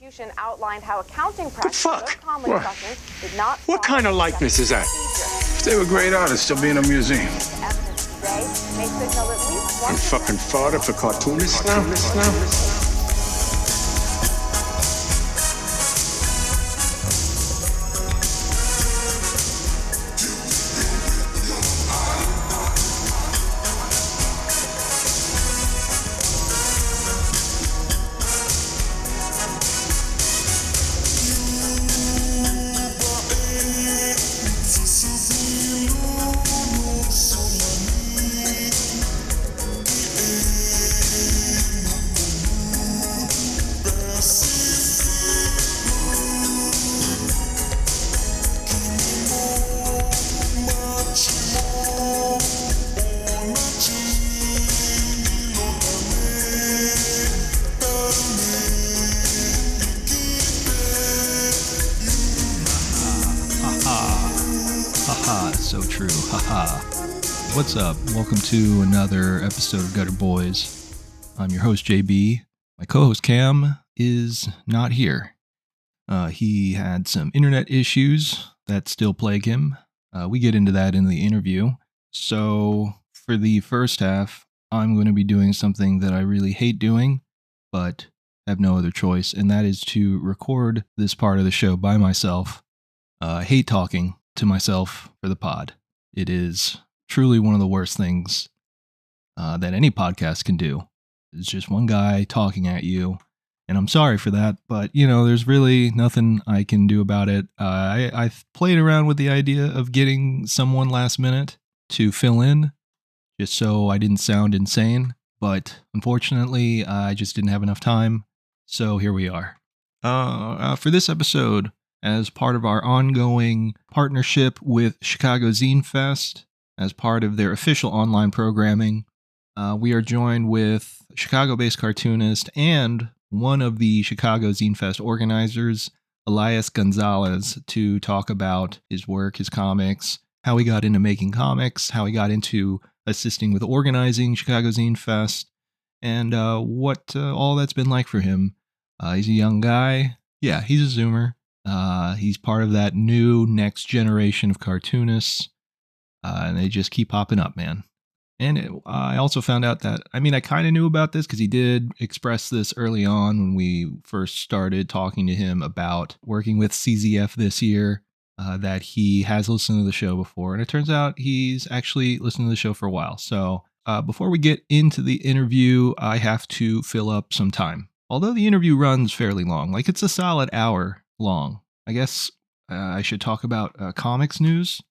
prosecution outlined how accounting practices fuck? of Conley Productions did not. What kind of likeness is that? If they were great artists, they'll be in a museum. Evidence today may signal at least one. I'm fucking fodder for cartoonists now. So true. Haha. What's up? Welcome to another episode of Gutter Boys. I'm your host, JB. My co-host, Cam, is not here. He had some internet issues that still plague him. We get into that in the interview. So for the first half, I'm going to be doing something that I really hate doing, but have no other choice, and that is to record this part of the show by myself. I hate talking to myself for the pod. It is truly one of the worst things that any podcast can do. It's just one guy talking at you, and I'm sorry for that, but there's really nothing I can do about it. I've played around with the idea of getting someone last minute to fill in, just so I didn't sound insane, but unfortunately, I just didn't have enough time, so here we are. For this episode, as part of our ongoing partnership with Chicago Zine Fest, as part of their official online programming, we are joined with Chicago-based cartoonist and one of the Chicago Zine Fest organizers, Elias Gonzalez, to talk about his work, his comics, how he got into making comics, how he got into assisting with organizing Chicago Zine Fest, and what all that's been like for him. He's a young guy. Yeah, he's a Zoomer. He's part of that new next generation of cartoonists, and they just keep popping up, man. And I also found out that, I kind of knew about this because he did express this early on when we first started talking to him about working with CZF this year, that he has listened to the show before. And it turns out he's actually listened to the show for a while. So before we get into the interview, I have to fill up some time. Although the interview runs fairly long, like it's a solid hour long. I guess I should talk about comics news,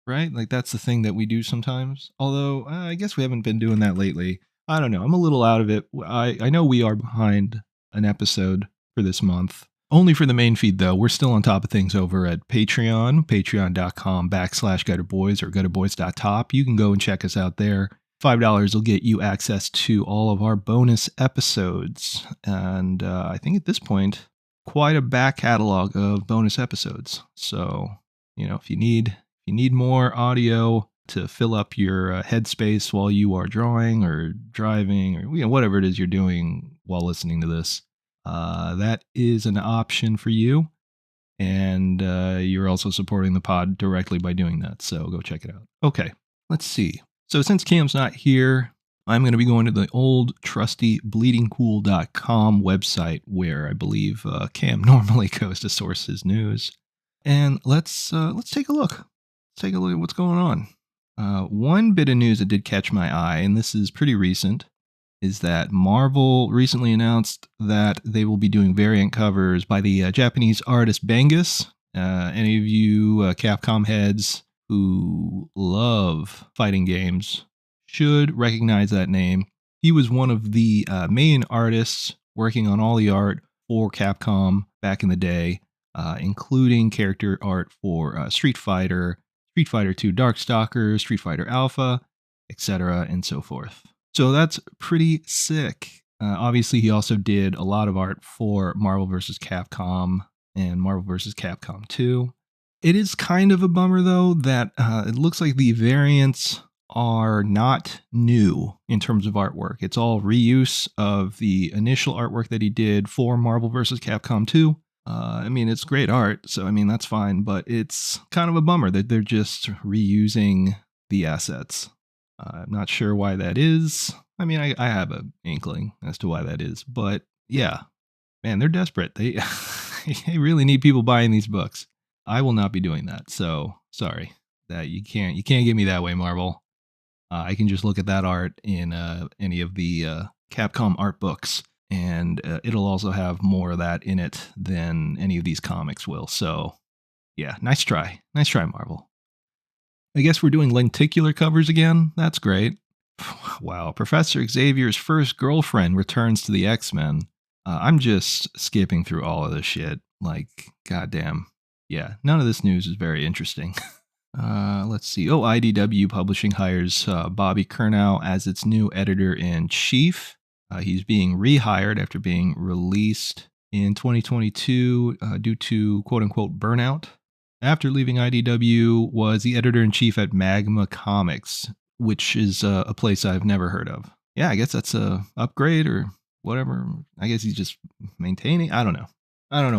right? Like that's the thing that we do sometimes. Although I guess we haven't been doing that lately. I don't know. I'm a little out of it. I know we are behind an episode for this month. Only for the main feed though. We're still on top of things over at Patreon, patreon.com/gutterboys or gutterboys.top. You can go and check us out there. $5 will get you access to all of our bonus episodes. And I think at this point, quite a back catalog of bonus episodes. So, if you need more audio to fill up your headspace while you are drawing or driving or whatever it is you're doing while listening to this, that is an option for you. And you're also supporting the pod directly by doing that. So go check it out. Okay, let's see. So since Cam's not here, I'm going to be going to the old trusty bleedingcool.com website where I believe Cam normally goes to source his news. And let's take a look. Let's take a look at what's going on. One bit of news that did catch my eye, and this is pretty recent, is that Marvel recently announced that they will be doing variant covers by the Japanese artist Bangus. Any of you Capcom heads who love fighting games should recognize that name. He was one of the main artists working on all the art for Capcom back in the day, including character art for Street Fighter, Street Fighter 2 Darkstalkers, Street Fighter Alpha, etc., and so forth. So that's pretty sick. Obviously, he also did a lot of art for Marvel vs. Capcom and Marvel vs. Capcom 2. It is kind of a bummer, though, that it looks like the variants are not new in terms of artwork. It's all reuse of the initial artwork that he did for Marvel vs. Capcom 2. I mean, it's great art, so I mean, that's fine, but it's kind of a bummer that they're just reusing the assets. I'm not sure why that is. I mean, I have an inkling as to why that is, but yeah, man, they're desperate. They they really need people buying these books. I will not be doing that. So sorry that you can't get me that way, Marvel. I can just look at that art in any of the Capcom art books, and it'll also have more of that in it than any of these comics will. So yeah, nice try, Marvel. I guess we're doing lenticular covers again. That's great. Wow, Professor Xavier's first girlfriend returns to the X-Men. I'm just skipping through all of this shit. Like, goddamn. Yeah, none of this news is very interesting. Let's see. Oh, IDW Publishing hires Bobby Curnow as its new editor-in-chief. He's being rehired after being released in 2022 due to quote-unquote burnout. After leaving IDW, was the editor-in-chief at Magma Comics, which is a place I've never heard of. Yeah, I guess that's a upgrade or whatever. I guess he's just maintaining. I don't know,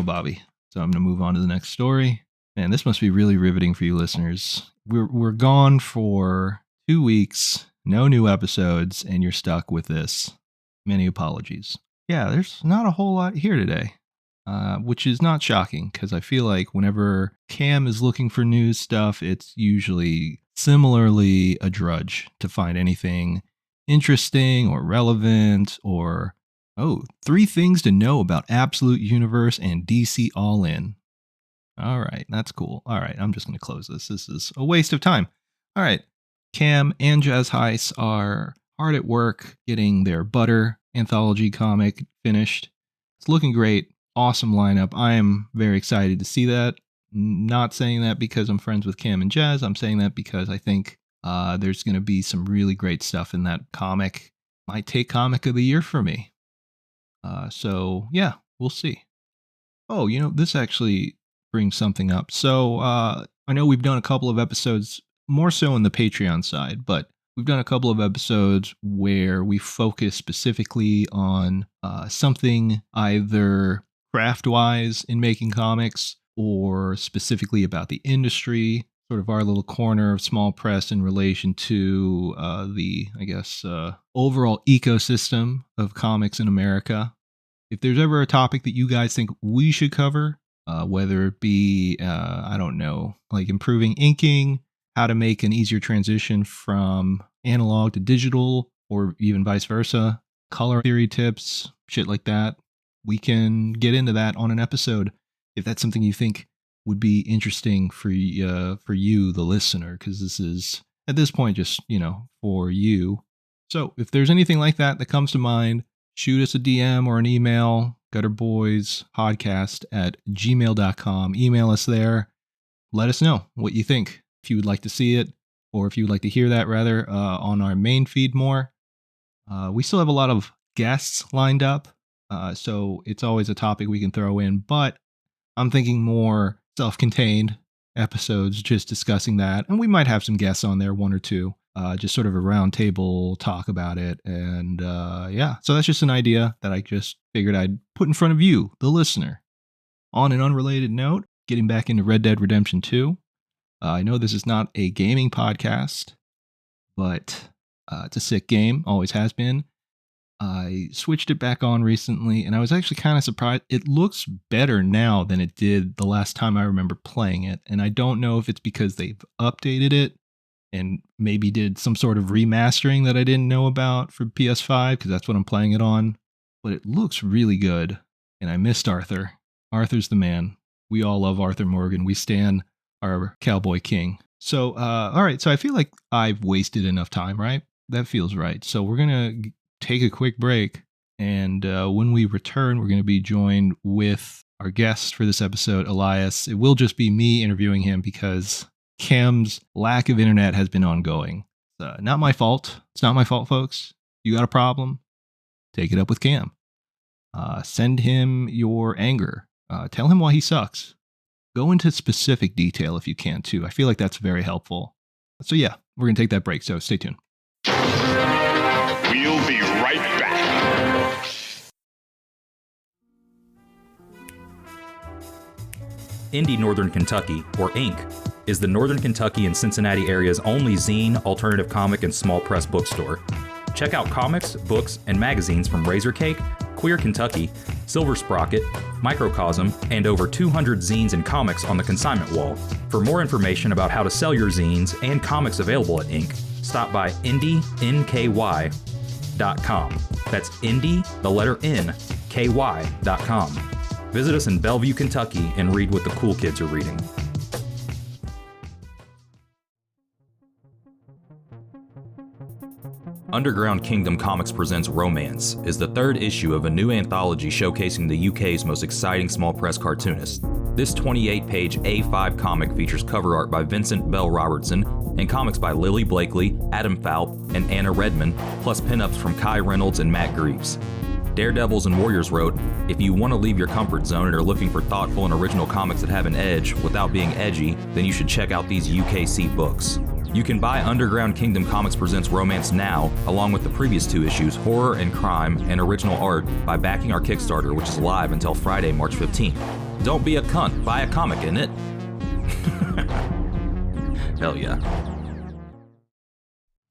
Bobby. So I'm going to move on to the next story. Man, this must be really riveting for you listeners. We're gone for 2 weeks, no new episodes, and you're stuck with this. Many apologies. Yeah, there's not a whole lot here today, which is not shocking because I feel like whenever Cam is looking for news stuff, it's usually similarly a drudge to find anything interesting or relevant or, 3 things to know about Absolute Universe and DC All In. All right, that's cool. All right, I'm just going to close this. This is a waste of time. All right, Cam and Jazz Heiss are hard at work getting their Butter anthology comic finished. It's looking great. Awesome lineup. I am very excited to see that. Not saying that because I'm friends with Cam and Jazz. I'm saying that because I think there's going to be some really great stuff in that comic. Might take Comic of the Year for me. So, yeah, we'll see. Oh, this actually brings something up. So I know we've done a couple of episodes, more so in the Patreon side, but we've done a couple of episodes where we focus specifically on something either craft-wise in making comics or specifically about the industry, sort of our little corner of small press in relation to the, I guess, overall ecosystem of comics in America. If there's ever a topic that you guys think we should cover, whether it be, I don't know, like improving inking, how to make an easier transition from analog to digital, or even vice versa, color theory tips, shit like that, we can get into that on an episode if that's something you think would be interesting for you, the listener, because this is, at this point, just, for you. So if there's anything like that that comes to mind, shoot us a DM or an email, gutterboyspodcast@gmail.com. Email us there. Let us know what you think. If you would like to see it, or if you would like to hear that, rather, on our main feed more. We still have a lot of guests lined up, so it's always a topic we can throw in, but I'm thinking more self-contained episodes just discussing that, and we might have some guests on there, 1 or 2. Just sort of a round table talk about it. And yeah, so that's just an idea that I just figured I'd put in front of you, the listener. On an unrelated note, getting back into Red Dead Redemption 2. I know this is not a gaming podcast, but it's a sick game, always has been. I switched it back on recently, and I was actually kind of surprised. It looks better now than it did the last time I remember playing it. And I don't know if it's because they've updated it and maybe did some sort of remastering that I didn't know about for PS5, because that's what I'm playing it on. But it looks really good, and I missed Arthur. Arthur's the man. We all love Arthur Morgan. We stan our cowboy king. So, all right, so I feel like I've wasted enough time, right? That feels right. So we're going to take a quick break, and when we return, we're going to be joined with our guest for this episode, Elias. It will just be me interviewing him because Cam's lack of internet has been ongoing. Not my fault. It's not my fault, folks. You got a problem? Take it up with Cam. Send him your anger. Tell him why he sucks. Go into specific detail if you can, too. I feel like that's very helpful. So yeah, we're going to take that break, so stay tuned. We'll be right back. Indie Northern Kentucky, or Inc., is the Northern Kentucky and Cincinnati area's only zine, alternative comic, and small press bookstore. Check out comics, books, and magazines from Razor Cake, Queer Kentucky, Silver Sprocket, Microcosm, and over 200 zines and comics on the consignment wall. For more information about how to sell your zines and comics available at Inc., stop by indie.nky.com. That's indie, the letter N, ky.com. Visit us in Bellevue, Kentucky, and read what the cool kids are reading. Underground Kingdom Comics Presents Romance is the third issue of a new anthology showcasing the UK's most exciting small press cartoonists. This 28-page A5 comic features cover art by Vincent Bell Robertson and comics by Lily Blakely, Adam Falp, and Anna Redmond, plus pinups from Kai Reynolds and Matt Greaves. Daredevils and Warriors wrote, "If you want to leave your comfort zone and are looking for thoughtful and original comics that have an edge without being edgy, then you should check out these UKC books." You can buy Underground Kingdom Comics Presents Romance now, along with the previous two issues, Horror and Crime, and Original Art, by backing our Kickstarter, which is live until Friday, March 15th. Don't be a cunt, buy a comic, innit? Hell yeah.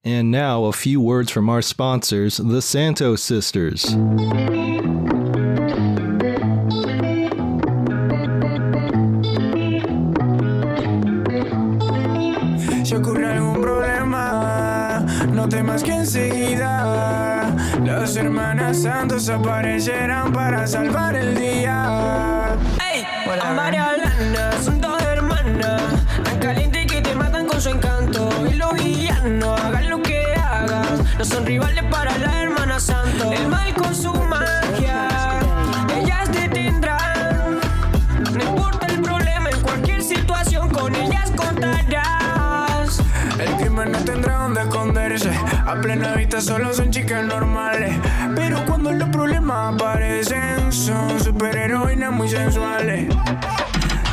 And now a few words from our sponsors, the Santos Sisters. Si ocurre algún problema, no temas que enseguida las hermanas Santos aparecerán para salvar el día. Hey, María Lana, son dos hermanas, tan calientes que te matan con su encanto. Y los villanos, hagan lo que hagan, no son rivales para la hermana Santos. El mal con su magia, ellas detendrán. No importa el problema, en cualquier situación con ellas contarás. El crimen no tendrá donde esconderse. A plena vista solo son chicas normales. Pero cuando los problemas aparecen, son superheroínas muy sensuales.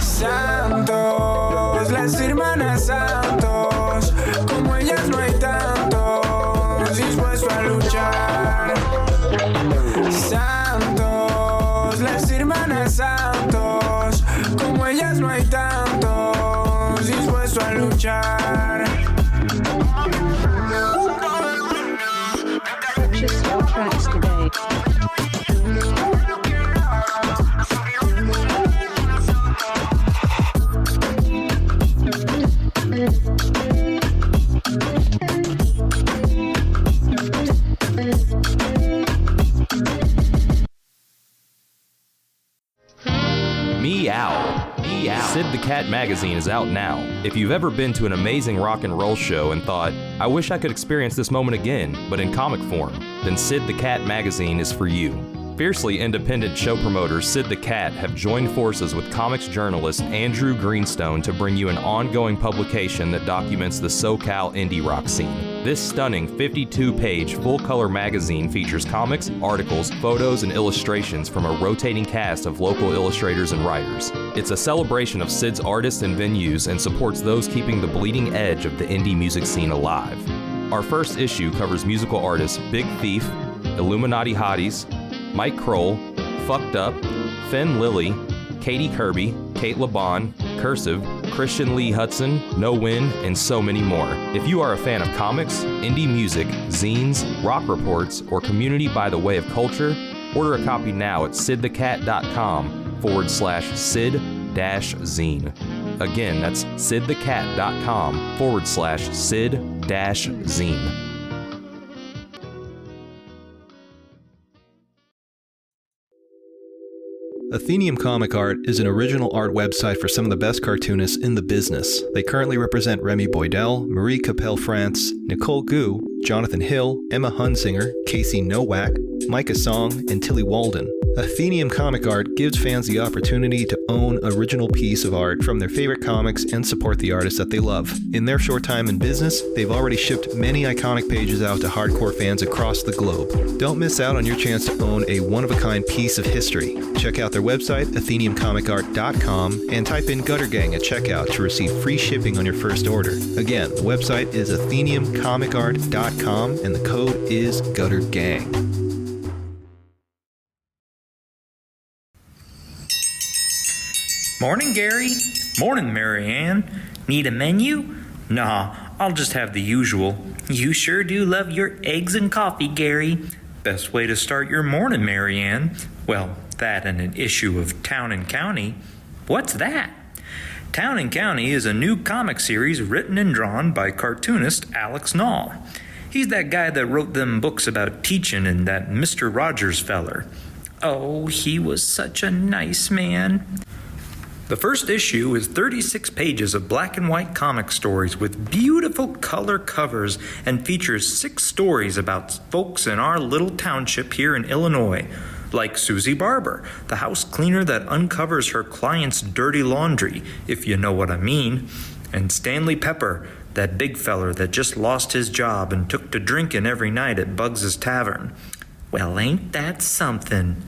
Santos, las hermanas Santos, como ellas no hay tantos dispuestos a luchar. Santos, las hermanas Santos, como ellas no hay tantos dispuestos a luchar. Purchase your tracks today. Meow. Sid the Cat magazine is out now. If you've ever been to an amazing rock and roll show and thought, I wish I could experience this moment again, but in comic form, then Sid the Cat magazine is for you. Fiercely independent show promoters Sid the Cat have joined forces with comics journalist Andrew Greenstone to bring you an ongoing publication that documents the SoCal indie rock scene. This stunning 52-page full-color magazine features comics, articles, photos, and illustrations from a rotating cast of local illustrators and writers. It's a celebration of Sid's artists and venues and supports those keeping the bleeding edge of the indie music scene alive. Our first issue covers musical artists Big Thief, Illuminati Hotties, Mike Kroll, Fucked Up, Finn Lilly, Katie Kirby, Kate LeBon, Cursive, Christian Lee Hudson, No Win, and so many more. If you are a fan of comics, indie music, zines, rock reports, or community by the way of culture, order a copy now at sidthecat.com/sid-zine. Again, that's sidthecat.com/sid-zine. Athenium Comic Art is an original art website for some of the best cartoonists in the business. They currently represent Remy Boydell, Marie Capelle France, Nicole Gu, Jonathan Hill, Emma Hunsinger, Casey Nowak, Micah Song, and Tilly Walden. Athenium Comic Art gives fans the opportunity to own an original piece of art from their favorite comics and support the artists that they love. In their short time in business, they've already shipped many iconic pages out to hardcore fans across the globe. Don't miss out on your chance to own a one-of-a-kind piece of history. Check out their website, atheniumcomicart.com, and type in Gutter Gang at checkout to receive free shipping on your first order. Again, the website is atheniumcomicart.com, and the code is Gutter Gang. Morning, Gary. Morning, Marianne. Need a menu? Nah, I'll just have the usual. You sure do love your eggs and coffee, Gary. Best way to start your morning, Marianne. Well, that and an issue of Town and County. What's that? Town and County is a new comic series written and drawn by cartoonist Alex Knoll. He's that guy that wrote them books about teaching and that Mr. Rogers feller. Oh, he was such a nice man. The first issue is 36 pages of black and white comic stories with beautiful color covers and features 6 stories about folks in our little township here in Illinois, like Susie Barber, the house cleaner that uncovers her client's dirty laundry, if you know what I mean, and Stanley Pepper, that big feller that just lost his job and took to drinking every night at Bugs's Tavern. Well, ain't that something?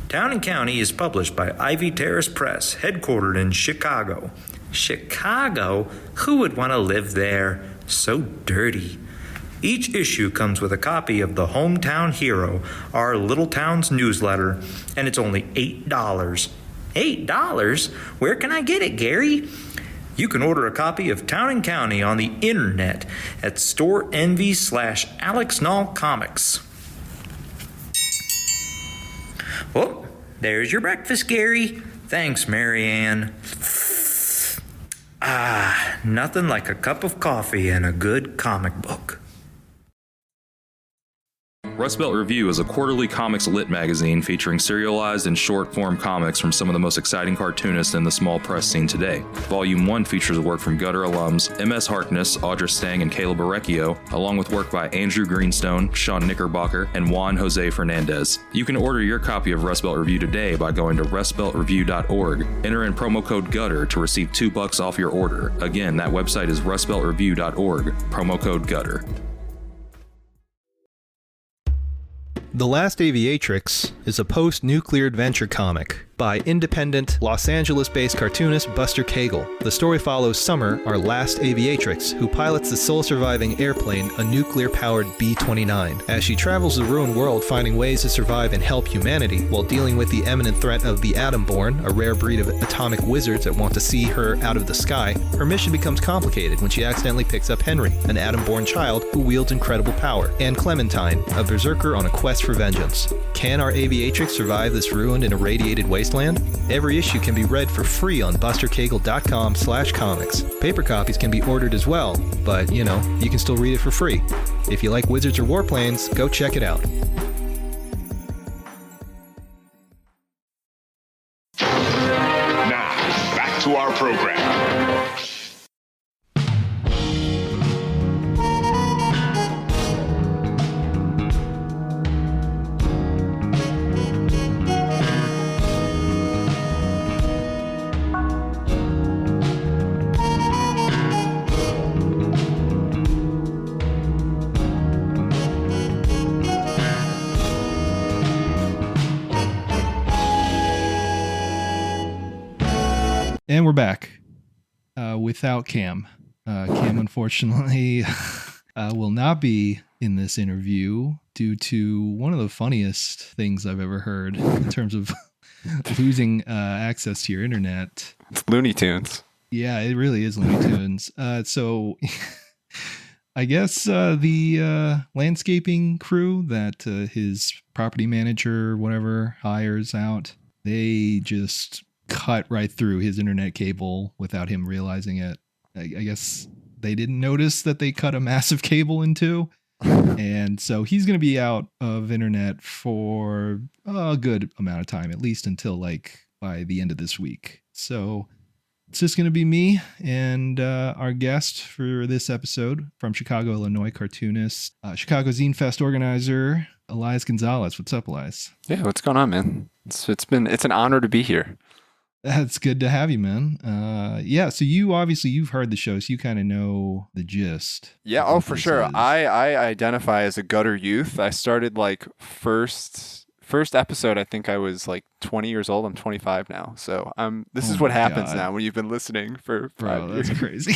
Town and County is published by Ivy Terrace Press, headquartered in Chicago. Chicago? Who would want to live there? So dirty. Each issue comes with a copy of the Hometown Hero, our little town's newsletter, and it's only $8. $8? Where can I get it, Gary? You can order a copy of Town and County on the internet at storeenvy/Alex Knoll Comics. Oh, there's your breakfast, Gary. Thanks, Marianne. Nothing like a cup of coffee and a good comic book. Rust Belt Review is a quarterly comics lit magazine featuring serialized and short-form comics from some of the most exciting cartoonists in the small press scene today. Volume 1 features work from Gutter alums M.S. Harkness, Audra Stang, and Caleb Orecchio, along with work by Andrew Greenstone, Sean Knickerbocker, and Juan Jose Fernandez. You can order your copy of Rust Belt Review today by going to rustbeltreview.org. Enter in promo code GUTTER to receive $2 off your order. Again, that website is rustbeltreview.org, promo code GUTTER. The Last Aviatrix is a post-nuclear adventure comic by independent, Los Angeles-based cartoonist Buster Cagle. The story follows Summer, our last aviatrix, who pilots the sole-surviving airplane, a nuclear-powered B-29, as she travels the ruined world finding ways to survive and help humanity while dealing with the imminent threat of the Atom-born, a rare breed of atomic wizards that want to see her out of the sky. Her mission becomes complicated when she accidentally picks up Henry, an Atom-born child who wields incredible power, and Clementine, a berserker on a quest for vengeance. Can our aviatrix survive this ruined and irradiated wasteland? Every issue can be read for free on bustercagle.com/comics. Paper copies can be ordered as well, but you can still read it for free. If you like wizards or warplanes, go check it out. Now, back to our program. And we're back without Cam. Cam, unfortunately, will not be in this interview due to one of the funniest things I've ever heard in terms of losing access to your internet. It's Looney Tunes. Yeah, it really is Looney Tunes. So I guess the landscaping crew that his property manager, whatever, hires out, they just cut right through his internet cable without him realizing it. I guess they didn't notice that they cut a massive cable in two. And so he's going to be out of internet for a good amount of time, at least until by the end of this week. So it's just going to be me and our guest for this episode from Chicago, Illinois, cartoonist, Chicago Zine Fest organizer, Elias Gonzalez. What's up, Elias? Yeah, what's going on, man? So it's an honor to be here. That's good to have you, man. Yeah. So you've heard the show, so you kind of know the gist. Yeah. of Oh, what for this sure. is. I identify as a gutter youth. I started like first episode. I think I was like 20 years old. I'm 25 now. So this Oh is what my happens God. now when you've been listening for 5 Bro, years. that's crazy.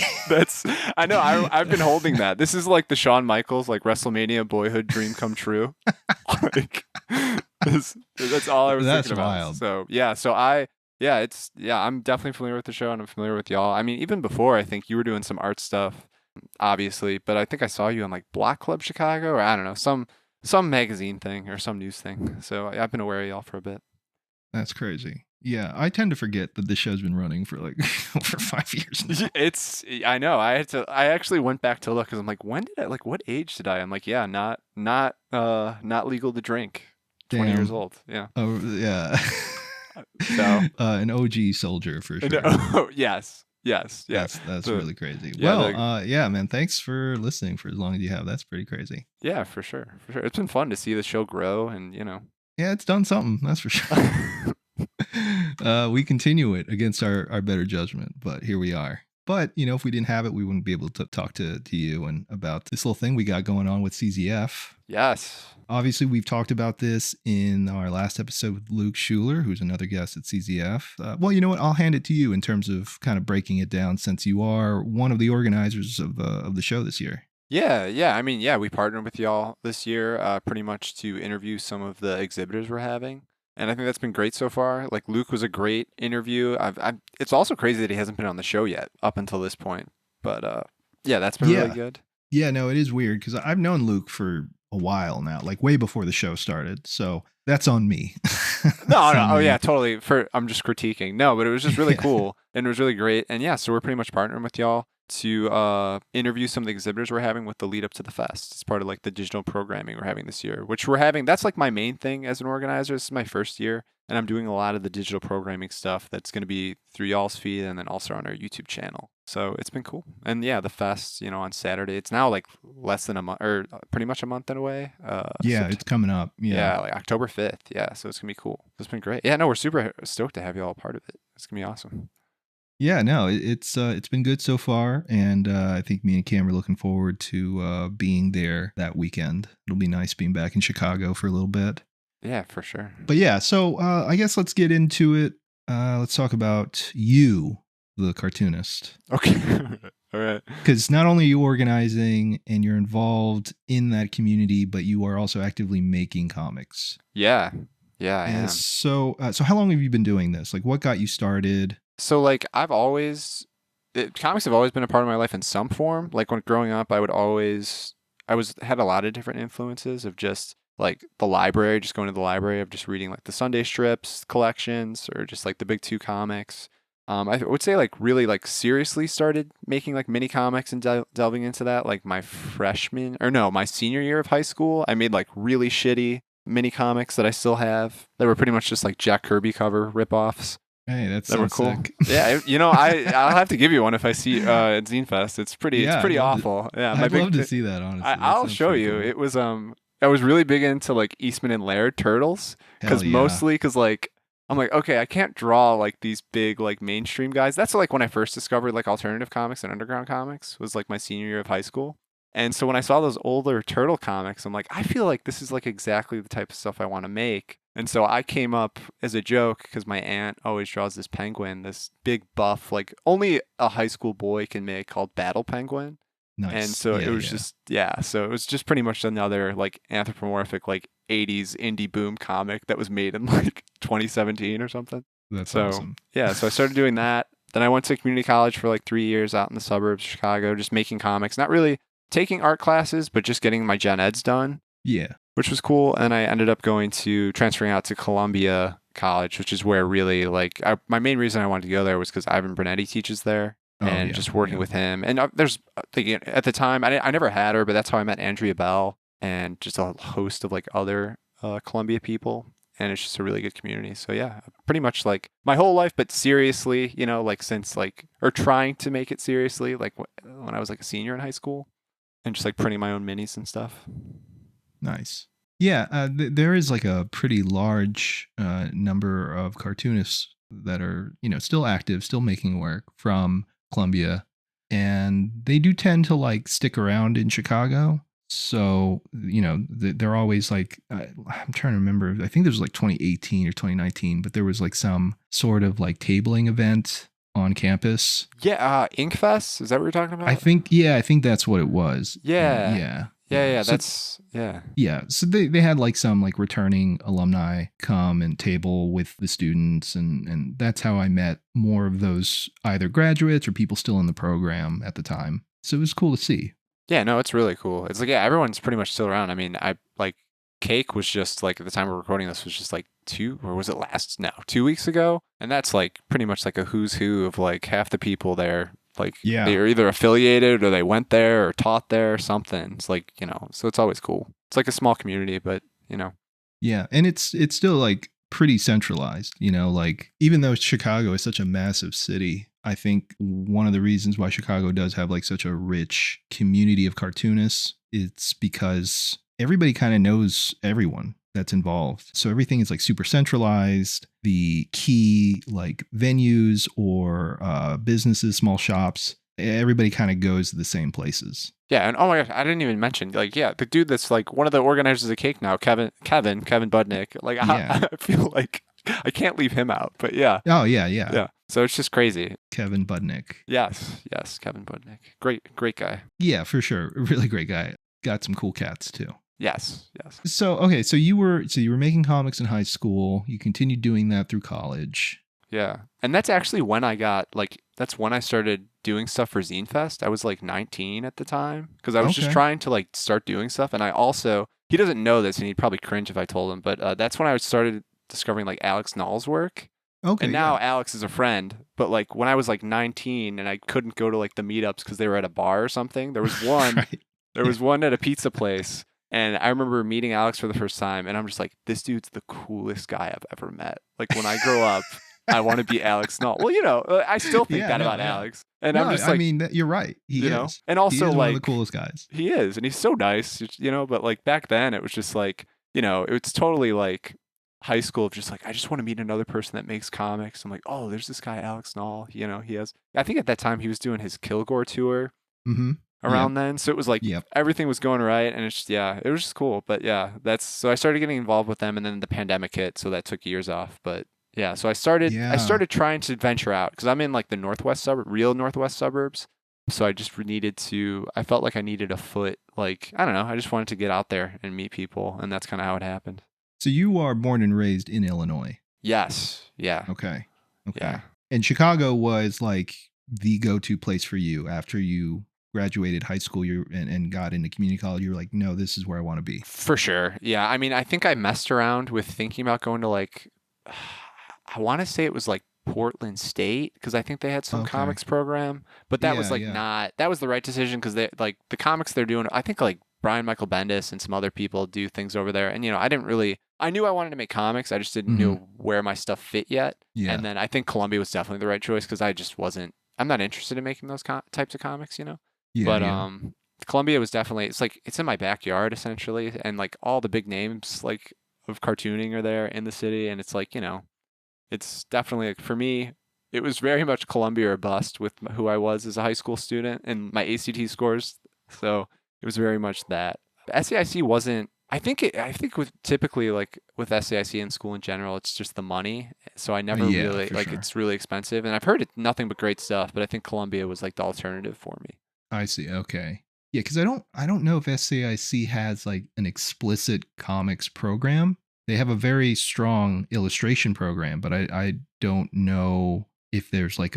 I know. I've been holding that. This is like the Shawn Michaels, like WrestleMania boyhood dream come true. Like, that's all I was That's thinking about. wild. So I'm definitely familiar with the show and I'm familiar with y'all. I mean, even before, I think you were doing some art stuff, obviously, but I think I saw you on like Block Club Chicago, or I don't know, some magazine thing or some news thing. So I've been aware of y'all for a bit. That's crazy. Yeah, I tend to forget that the show's been running for like over 5 years now. I know. I actually went back to look because I'm like, when did I, like, what age did I? I'm like, yeah, not legal to drink. 20 years Damn. old. Yeah. Oh, yeah. So An OG soldier for sure. oh, yes. Yes. That's really crazy. Yeah, Well, yeah, man, thanks for listening for as long as you have. That's pretty crazy. Yeah, for sure. For sure. It's been fun to see the show grow and, Yeah, it's done something, that's for sure. We continue it against our better judgment, but here we are. But, if we didn't have it, we wouldn't be able to talk to you and about this little thing we got going on with CZF. Yes. Obviously, we've talked about this in our last episode with Luke Schuler, who's another guest at CZF. Well, you know what? I'll hand it to you in terms of kind of breaking it down, since you are one of the organizers of the show this year. Yeah. I mean, we partnered with y'all this year pretty much to interview some of the exhibitors we're having. And I think that's been great so far. Like, Luke was a great interview. It's also crazy that he hasn't been on the show yet up until this point. But that's been really good. Yeah, no, it is weird because I've known Luke for a while now, like way before the show started. So that's on me. No. Oh, yeah, totally. I'm just critiquing. No, but it was just really cool and it was really great. And yeah, so we're pretty much partnering with y'all to interview some of the exhibitors we're having with the lead up to the fest. It's part of like the digital programming we're having this year, which we're having. That's like my main thing as an organizer. This is my first year and I'm doing a lot of the digital programming stuff that's going to be through y'all's feed and then also on our YouTube channel. So it's been cool. And yeah, the fest, on Saturday, it's now like less than a month or pretty much a month away. It's coming up. Yeah, like October 5th. Yeah, so it's going to be cool. It's been great. Yeah, no, we're super stoked to have you all a part of it. It's going to be awesome. Yeah, no, it's been good so far, and I think me and Cam are looking forward to being there that weekend. It'll be nice being back in Chicago for a little bit. Yeah, for sure. But yeah, so I guess let's get into it. Let's talk about you, the cartoonist. Okay. All right. Because not only are you organizing and you're involved in that community, but you are also actively making comics. Yeah, I am. So how long have you been doing this? Like, what got you started? So like comics have always been a part of my life in some form. Like when growing up, had a lot of different influences of just like the library, just going to the library, of just reading like the Sunday strips collections or just like the big two comics. I would say like really like seriously started making like mini comics and delving into that like my senior year of high school. I made like really shitty mini comics that I still have. They were pretty much just like Jack Kirby cover ripoffs. Hey, that were cool. Sick. Yeah, I'll have to give you one if I see at Zine Fest. It's pretty awful. Yeah, I'd love to see that, honestly. I'll show you. Cool. It was I was really big into like Eastman and Laird turtles because like I'm like, okay, I can't draw like these big like mainstream guys. That's like when I first discovered like alternative comics and underground comics was like my senior year of high school. And so when I saw those older turtle comics, I'm like, I feel like this is like exactly the type of stuff I want to make. And so I came up as a joke because my aunt always draws this penguin, this big buff, like only a high school boy can make, called Battle Penguin. Nice. And so it was so it was just pretty much another like anthropomorphic like 80s indie boom comic that was made in like 2017 or something. That's awesome. Yeah, so I started doing that. Then I went to community college for like 3 years out in the suburbs of Chicago, just making comics, not really taking art classes, but just getting my gen eds done. Yeah. Which was cool. And I ended up transferring out to Columbia College, which is where really my main reason I wanted to go there was because Ivan Bernetti teaches there just working with him. And there's, at the time, I never had her, but that's how I met Andrea Bell and just a host of like other Columbia people. And it's just a really good community. So yeah, pretty much like my whole life, but seriously, like since or trying to make it seriously, like when I was like a senior in high school and just like printing my own minis and stuff. Nice. Yeah, there is like a pretty large number of cartoonists that are, still active, still making work from Columbia, and they do tend to like stick around in Chicago. So, they're always like, I'm trying to remember, I think this was like 2018 or 2019, but there was like some sort of like tabling event on campus. Yeah, Inkfest, is that what you're talking about? I think that's what it was. Yeah. Yeah. Yeah, So- that's yeah. Yeah, so they had like some like returning alumni come and table with the students, and that's how I met more of those either graduates or people still in the program at the time. So it was cool to see. Yeah, no, it's really cool. It's like, yeah, everyone's pretty much still around. I mean, I like Cake was just like at the time we're recording this was just like 2 weeks ago, and that's like pretty much like a who's who of like half the people there. Like they're either affiliated or they went there or taught there or something. It's like, so it's always cool. It's like a small community, but Yeah, and it's still like pretty centralized, like even though Chicago is such a massive city, I think one of the reasons why Chicago does have like such a rich community of cartoonists, it's because everybody kind of knows everyone that's involved. So everything is like super centralized. The key like venues or businesses, small shops, everybody kind of goes to the same places. Yeah, and oh my gosh, I didn't even mention like the dude that's like one of the organizers of Cake now, Kevin Budnick. Like I feel like I can't leave him out, but yeah. Oh yeah. So it's just crazy. Kevin Budnick. Yes, Kevin Budnick. Great guy. Yeah, for sure. Really great guy. Got some cool cats too. Yes. So okay, so you were making comics in high school. You continued doing that through college. Yeah, and that's actually when I got that's when I started doing stuff for Zine Fest. I was like 19 at the time because I was just trying to like start doing stuff, and I also he doesn't know this, and he'd probably cringe if I told him, but that's when I started discovering like Alex Knoll's work. Okay. And now Alex is a friend, but like when I was like 19 and I couldn't go to like the meetups because they were at a bar or something. There was one. Right. There was one at a pizza place. And I remember meeting Alex for the first time, and I'm just like, this dude's the coolest guy I've ever met. Like, when I grow up, I want to be Alex Knoll. Well, I still think that about Alex. And I'm just like, I mean, you're right. He is. And also, he is like, one of the coolest guys. He is, and he's so nice, but like back then, it was just like, it's totally like high school of just like, I just want to meet another person that makes comics. I'm like, oh, there's this guy, Alex Knoll. He has, I think at that time he was doing his Kilgore tour. Mm-hmm. Around then, so it was like everything was going right, and it's just it was just cool. But so I started getting involved with them, and then the pandemic hit, so that took years off. But so I started trying to venture out because I'm in like the real northwest suburbs. So I just I felt like I needed a foot. Like I don't know, I just wanted to get out there and meet people, and that's kind of how it happened. So you are born and raised in Illinois. Yes. Yeah. Okay. Yeah. And Chicago was like the go-to place for you after you graduated high school and got into community college. You were like, no, this is where I want to be. For sure. Yeah. I mean, I think I messed around with thinking about going to like, I want to say it was like Portland State because I think they had some comics program, but that was like not, that was the right decision because they like the comics they're doing. I think like Brian Michael Bendis and some other people do things over there. And, I knew I wanted to make comics. I just didn't know where my stuff fit yet. Yeah. And then I think Columbia was definitely the right choice because I'm not interested in making those types of comics, Yeah, but Columbia was definitely it's in my backyard essentially, and like all the big names like of cartooning are there in the city, and it's like it's definitely like, for me it was very much Columbia or bust with who I was as a high school student and my ACT scores, so it was very much that. SAIC wasn't. I think with typically like with SAIC in school in general, it's just the money. So I never really it's really expensive, and I've heard it's nothing but great stuff. But I think Columbia was like the alternative for me. I see. Okay. Yeah, because I don't know if SAIC has like an explicit comics program. They have a very strong illustration program, but I don't know if there's I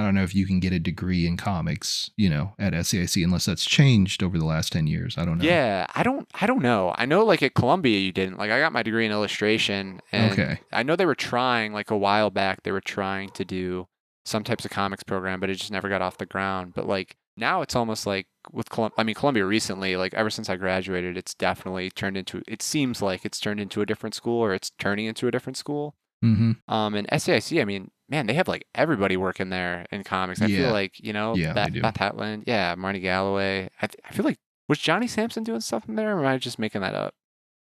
don't know if you can get a degree in comics, at SAIC unless that's changed over the last 10 years. I don't know. Yeah, I don't know. I know like at Columbia you didn't. Like I got my degree in illustration, and I know they were trying like a while back. They were trying to do some types of comics program, but it just never got off the ground. But like now it's almost like with Columbia recently, like ever since I graduated, it's definitely it seems like it's turned into a different school, or it's turning into a different school. Mm-hmm. And SAIC, I mean, man, they have like everybody working there in comics. I feel like, Beth Hatland, Marty Galloway. I feel like, was Johnny Sampson doing stuff in there, or am I just making that up?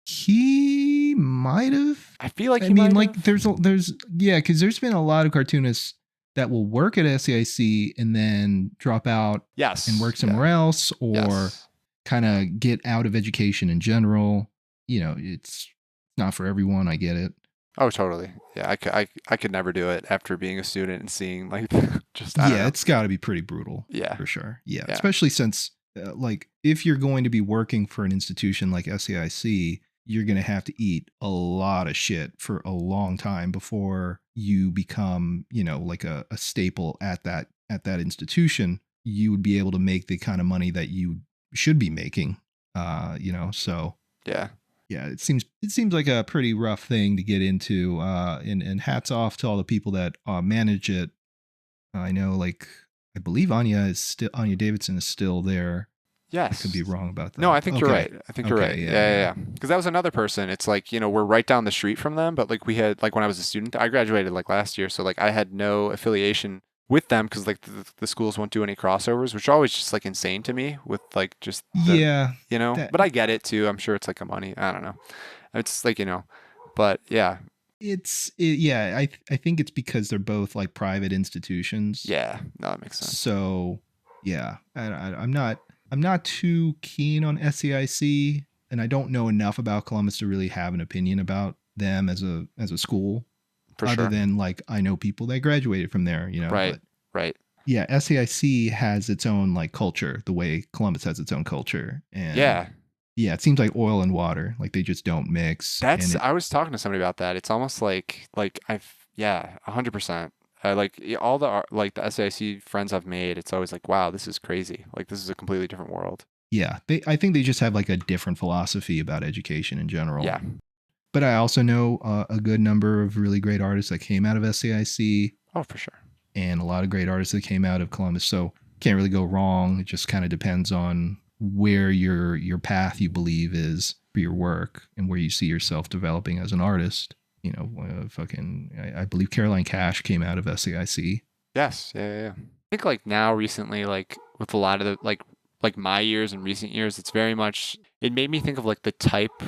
He might have. I feel like I he mean, might like have. there's yeah, because there's been a lot of cartoonists that will work at SAIC and then drop out Yes. and work somewhere else, or Yes. kind of get out of education in general. You know, it's not for everyone. I get it. Oh, totally. Yeah, I could never do it after being a student and seeing like just I don't Yeah, know. it's got to be pretty brutal. Yeah. For sure. Yeah, Yeah. especially since like if you're going to be working for an institution like SAIC, you're going to have to eat a lot of shit for a long time before you become, you know, like a staple at that institution. You would be able to make the kind of money that you should be making. You know, so Yeah. yeah, it seems like a pretty rough thing to get into. And hats off to all the people that manage it. I know, like, I believe Anya Davidson is still there. Yes. I could be wrong about that. No, I think you're Okay. right. I think you're Okay, right. yeah, Yeah. Because that was another person. It's like, you know, we're right down the street from them, but like we had, like when I was a student, I graduated like last year. So like I had no affiliation with them because like the schools won't do any crossovers, which are always just like insane to me with like just, Yeah. you know, that- but I get it too. I'm sure it's like a money. I don't know. It's like, you know, but yeah. Yeah, I think it's because they're both like private institutions. Yeah. No, that makes sense. So yeah, I'm not too keen on SAIC, and I don't know enough about Columbus to really have an opinion about them as a school. For other sure. than like I know people that graduated from there, you know. Right. But Right. yeah, SAIC has its own like culture, the way Columbus has its own culture. And Yeah. yeah, it seems like oil and water, like they just don't mix. That's, and I was talking to somebody about that. It's almost like 100%. Like all the like the SAIC friends I've made, it's always like, wow, this is crazy. Like this is a completely different world. yeah, I think they just have like a different philosophy about education in general. Yeah. But I also know a good number of really great artists that came out of SAIC, Oh, for sure. and a lot of great artists that came out of Columbus. So can't really go wrong. It just kind of depends on where your path you believe is for your work and where you see yourself developing as an artist. You know, I believe Caroline Cash came out of SAIC. Yes. Yeah. I think like now recently, like with a lot of the like my years and recent years, it's very much, it made me think of like the type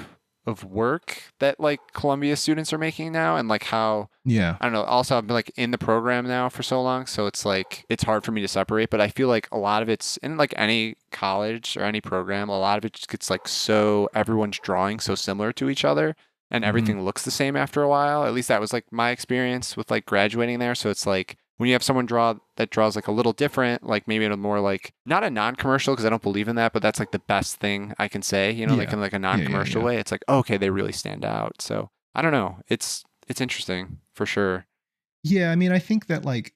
of work that like Columbia students are making now, and like how, Yeah. I don't know, also I've been like in the program now for so long, so it's like it's hard for me to separate, but I feel like a lot of it's in like any college or any program, a lot of it just gets like so everyone's drawing so similar to each other and everything looks the same after a while. At least that was like my experience with like graduating there. So it's like when you have someone that draws like a little different, like maybe in a more like, not a non-commercial because I don't believe in that, but that's like the best thing I can say, you know, like in like a non-commercial way. It's like, okay, they really stand out. So I don't know. It's interesting for sure. Yeah, I mean, I think that like,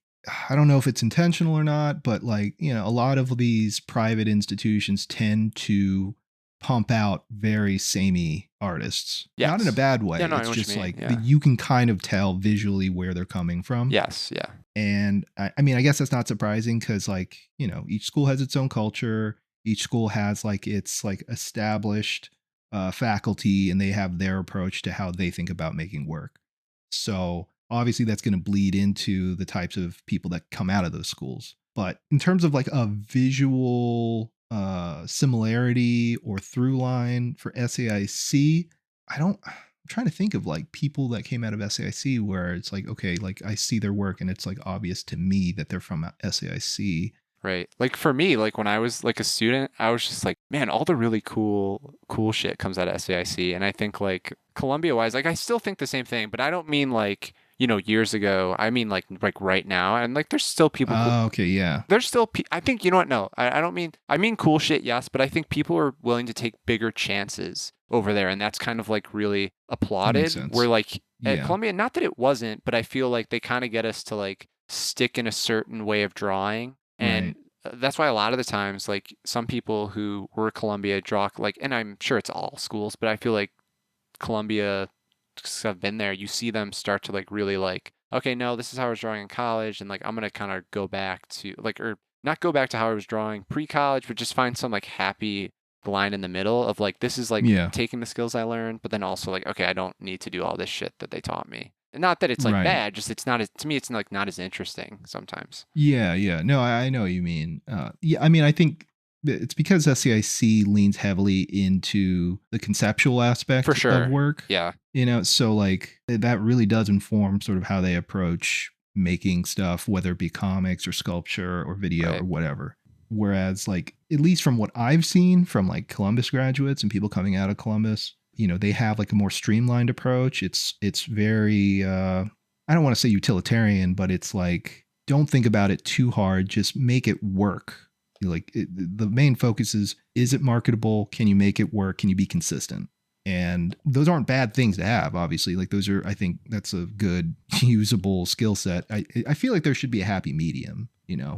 I don't know if it's intentional or not, but like, you know, a lot of these private institutions tend to pump out very samey artists. Yes. Not in a bad way. Yeah, no, I know it's what you just mean, like yeah. you can kind of tell visually where they're coming from. Yes. Yeah. And I mean, I guess that's not surprising because like, you know, each school has its own culture. Each school has like its like established faculty, and they have their approach to how they think about making work. So obviously that's going to bleed into the types of people that come out of those schools. But in terms of like a visual similarity or through line for SAIC, I'm trying to think of like people that came out of SAIC where it's like, okay, like I see their work and it's like obvious to me that they're from SAIC. Right. Like for me, like when I was like a student, I was just like, man, all the really cool shit comes out of SAIC. And I think like Columbia wise, like I still think the same thing, but I don't mean like, you know, years ago. I mean like right now. And like there's still people who, Okay, yeah. there's still I think, you know what? No, I don't mean, I mean cool shit, yes, but I think people are willing to take bigger chances over there, and that's kind of like really applauded. sense. Where like at Yeah. Columbia, not that it wasn't, but I feel like they kind of get us to like stick in a certain way of drawing. And that's why a lot of the times, like some people who were Columbia draw like, and I'm sure it's all schools, but I feel like Columbia, because I've been there, you see them start to like really like, okay, no, this is how I was drawing in college, and like I'm gonna kind of go back to like, or not go back to how I was drawing pre-college, but just find some like happy line in the middle of like, this is like taking the skills I learned, but then also like, okay, I don't need to do all this shit that they taught me. And not that it's like bad, just it's not as, to me, it's like not as interesting sometimes. Yeah. No, I know what you mean. Yeah, I mean, I think it's because SCIC leans heavily into the conceptual aspect For sure. of work. Yeah. So like that really does inform sort of how they approach making stuff, whether it be comics or sculpture or video or whatever. Whereas like, at least from what I've seen from like Columbus graduates and people coming out of Columbus, they have like a more streamlined approach. It's very, I don't want to say utilitarian, but it's like, don't think about it too hard. Just make it work. Like the main focus is it marketable? Can you make it work? Can you be consistent? And those aren't bad things to have, obviously. Like those are, I think that's a good usable skill set. I feel like there should be a happy medium,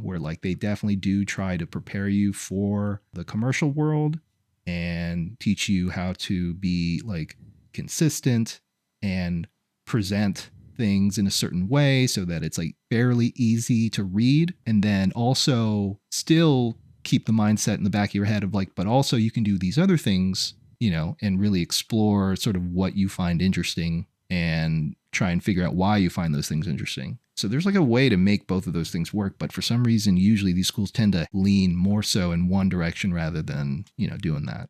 where like they definitely do try to prepare you for the commercial world and teach you how to be like consistent and present things in a certain way so that it's like fairly easy to read, and then also still keep the mindset in the back of your head of like, but also you can do these other things, and really explore sort of what you find interesting and try and figure out why you find those things interesting. So there's like a way to make both of those things work, but for some reason usually these schools tend to lean more so in one direction rather than doing that.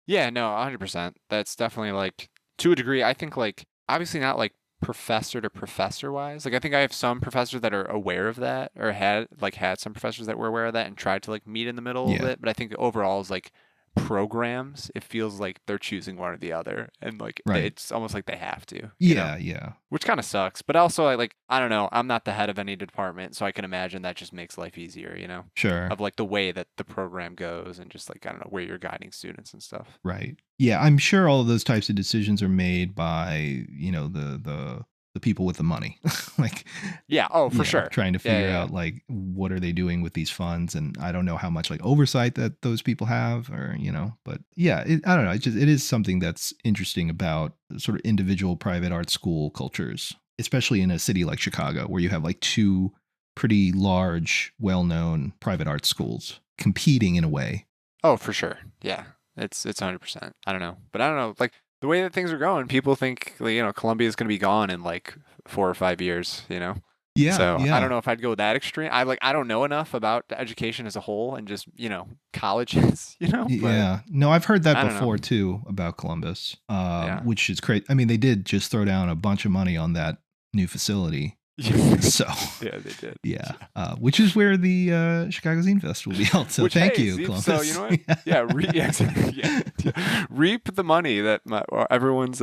Yeah, no, 100%. That's definitely like, to a degree, I think like, obviously not like professor to professor wise. Like I think I have some professors that are aware of that, or had some professors that were aware of that and tried to like meet in the middle of it. But I think overall is like programs, it feels like they're choosing one or the other, and like it's almost like they have to. Yeah. Which kind of sucks. But also I don't know, I'm not the head of any department, so I can imagine that just makes life easier, Sure. Of like the way that the program goes and just like, I don't know, where you're guiding students and stuff. Right. Yeah, I'm sure all of those types of decisions are made by, the people with the money. Like, yeah, for sure. Trying to figure out like, what are they doing with these funds? And I don't know how much like oversight that those people have, or, but yeah, I don't know. It is something that's interesting about sort of individual private art school cultures, especially in a city like Chicago, where you have like two pretty large, well-known private art schools competing in a way. Oh, for sure. Yeah. It's 100%. I don't know. But I don't know, like the way that things are going, people think, Columbia is going to be gone in like 4 or 5 years, Yeah. So I don't know if I'd go that extreme. I don't know enough about education as a whole and just, colleges, But, yeah. No, I've heard that before too about Columbus, which is great. I mean, they did just throw down a bunch of money on that new facility. So yeah, they did. Yeah, which is where the Chicago Zine Fest will be held. So thank you, Columbus. So you know what? Reap the money that everyone's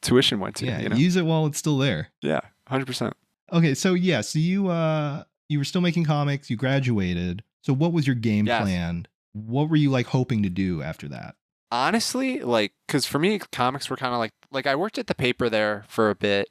tuition went to. Yeah, use it while it's still there. Yeah, 100%. Okay, so so you were still making comics. You graduated. So what was your game plan? What were you like hoping to do after that? Honestly, like, because for me, comics were kind of like I worked at the paper there for a bit.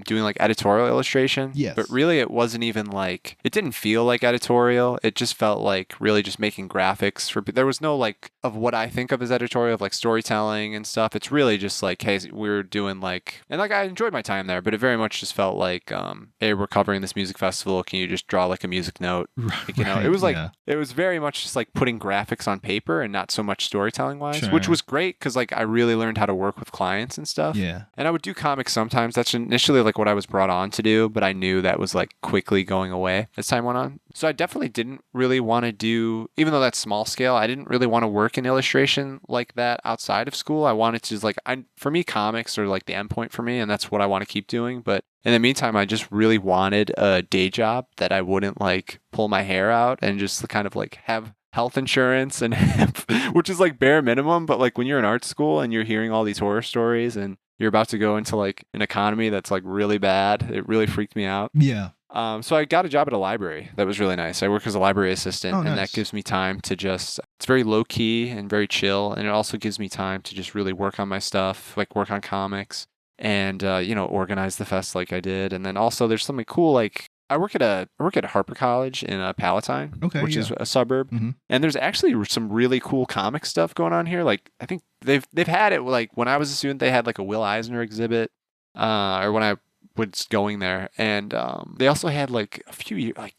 Doing like editorial illustration. Yes. But really it wasn't even like, it didn't feel like editorial. It just felt like really just making graphics there was no like of what I think of as editorial, of like storytelling and stuff. It's really just like, hey, we're doing like, and like I enjoyed my time there, but it very much just felt like, hey, we're covering this music festival. Can you just draw like a music note? Like, it was like, it was very much just like putting graphics on paper and not so much storytelling wise, which was great. Cause like I really learned how to work with clients and stuff. Yeah. And I would do comics sometimes. That's initially like what I was brought on to do, but I knew that was like quickly going away as time went on. So I definitely didn't really want to do, even though that's small scale, I didn't really want to work in illustration like that outside of school. I wanted to just like, for me, comics are like the endpoint for me, and that's what I want to keep doing. But in the meantime, I just really wanted a day job that I wouldn't like pull my hair out and just kind of like have health insurance and have, which is like bare minimum. But like when you're in art school and you're hearing all these horror stories and you're about to go into like an economy that's like really bad, it really freaked me out. Yeah. So I got a job at a library. That was really nice. I work as a library assistant, and that gives me time to just, it's very low key and very chill. And it also gives me time to just really work on my stuff, like work on comics and, organize the fest like I did. And then also there's something cool, like I work at Harper College in Palatine, which is a suburb. Mm-hmm. And there's actually some really cool comic stuff going on here. Like I think they've had it, like when I was a student, they had like a Will Eisner exhibit, or when I was going there. And they also had like a few years, like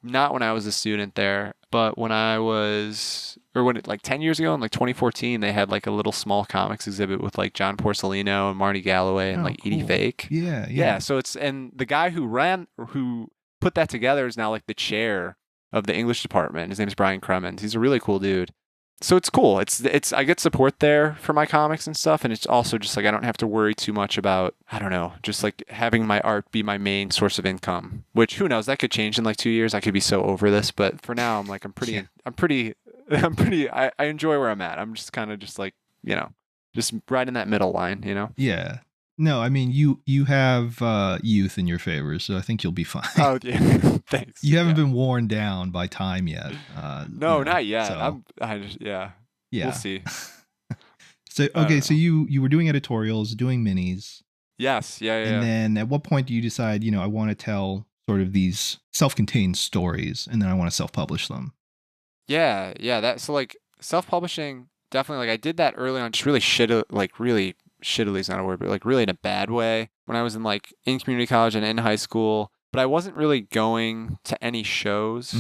not when I was a student there, but when I was, or when it like 10 years ago in like 2014, they had like a little small comics exhibit with like John Porcellino and Marty Galloway and like cool. Edie Fake. Yeah. So it's, and the guy who put that together is now like the chair of the English department. His name's Brian Cremens. He's a really cool dude. So it's cool. It's I get support there for my comics and stuff, and it's also just like I don't have to worry too much about, I don't know, just like having my art be my main source of income. Which who knows, that could change in like 2 years. I could be so over this, but for now I'm like I enjoy where I'm at. I'm just kind of just like, just right in that middle line, Yeah. No, I mean you have youth in your favor, so I think you'll be fine. Oh yeah, thanks. You haven't been worn down by time yet. No, not yet. So, Yeah. We'll see. So so you were doing editorials, doing minis. Yes, yeah. And then at what point do you decide, I want to tell sort of these self-contained stories, and then I want to self-publish them? Yeah. So like self-publishing, definitely. Like I did that early on, just really shittily is not a word, but like really in a bad way when I was in community college and in high school. But I wasn't really going to any shows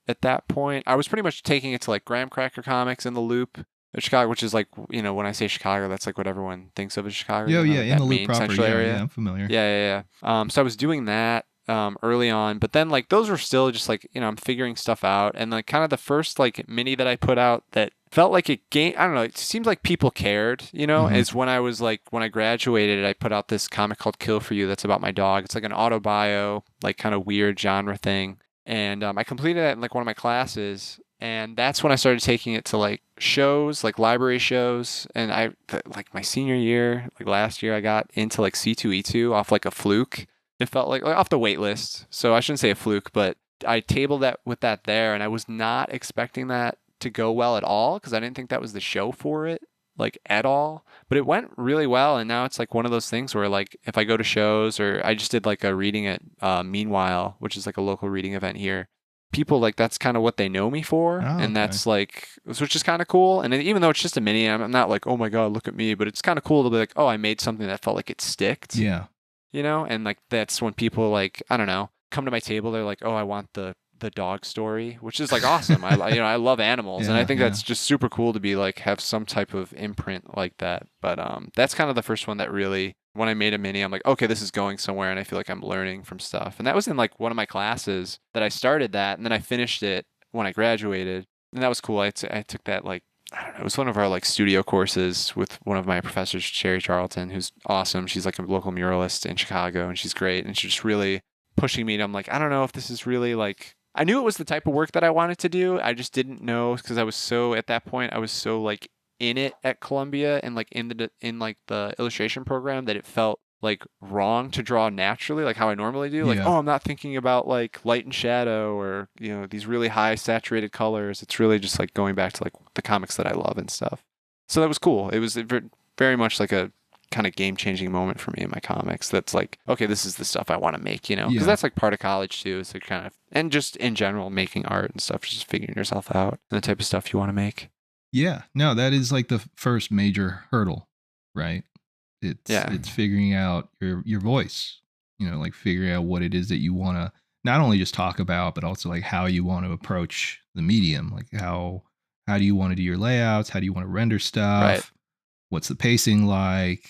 at that point. I was pretty much taking it to like Graham Cracker Comics in the Loop at Chicago, which is like, when I say Chicago, that's like what everyone thinks of as Chicago. Yeah, like in the Loop proper. Yeah, I'm familiar. Yeah. So I was doing that early on, but then like those were still just like, I'm figuring stuff out. And like kind of the first like mini that I put out that felt like it gained, I don't know, it seems like people cared, is when I graduated, I put out this comic called Kill For You that's about my dog. It's like an autobio, like kind of weird genre thing. And I completed that in like one of my classes. And that's when I started taking it to like shows, like library shows. And like my senior year, like last year, I got into like C2E2 off like a fluke. It felt like off the wait list. So I shouldn't say a fluke, but I tabled that with that there. And I was not expecting that to go well at all, because I didn't think that was the show for it, like at all. But it went really well, and now it's like one of those things where like if I go to shows, or I just did like a reading at Meanwhile, which is like a local reading event here, people like that's kind of what they know me for. And that's like, which is kind of cool. And even though it's just a mini, I'm not like, oh my god, look at me, but it's kind of cool to be like, oh, I made something that felt like it sticked. Yeah. And like that's when people like, I don't know, come to my table, they're like, oh, I want the dog story, which is like awesome. I love animals, and I think that's just super cool to be like have some type of imprint like that. But that's kind of the first one that really, when I made a mini, I'm like, okay, this is going somewhere, and I feel like I'm learning from stuff. And that was in like one of my classes that I started that, and then I finished it when I graduated, and that was cool. I took that like, I don't know, it was one of our like studio courses with one of my professors, Sherry Charlton, who's awesome. She's like a local muralist in Chicago, and she's great, and she's just really pushing me. And I'm like, I don't know if this is really like, I knew it was the type of work that I wanted to do. I just didn't know, because I was so, at that point, I was so like in it at Columbia and like in the illustration program, that it felt like wrong to draw naturally, like how I normally do. Like, oh, I'm not thinking about like light and shadow, or, these really high saturated colors. It's really just like going back to like the comics that I love and stuff. So that was cool. It was very much like a kind of game-changing moment for me in my comics. That's like, okay, this is the stuff I want to make, because that's like part of college too. It's like kind of, and just in general, making art and stuff, just figuring yourself out and the type of stuff you want to make. Yeah, no, that is like the first major hurdle, right? It's figuring out your voice, like figuring out what it is that you want to not only just talk about, but also like how you want to approach the medium. Like how do you want to do your layouts? How do you want to render stuff? Right. What's the pacing like?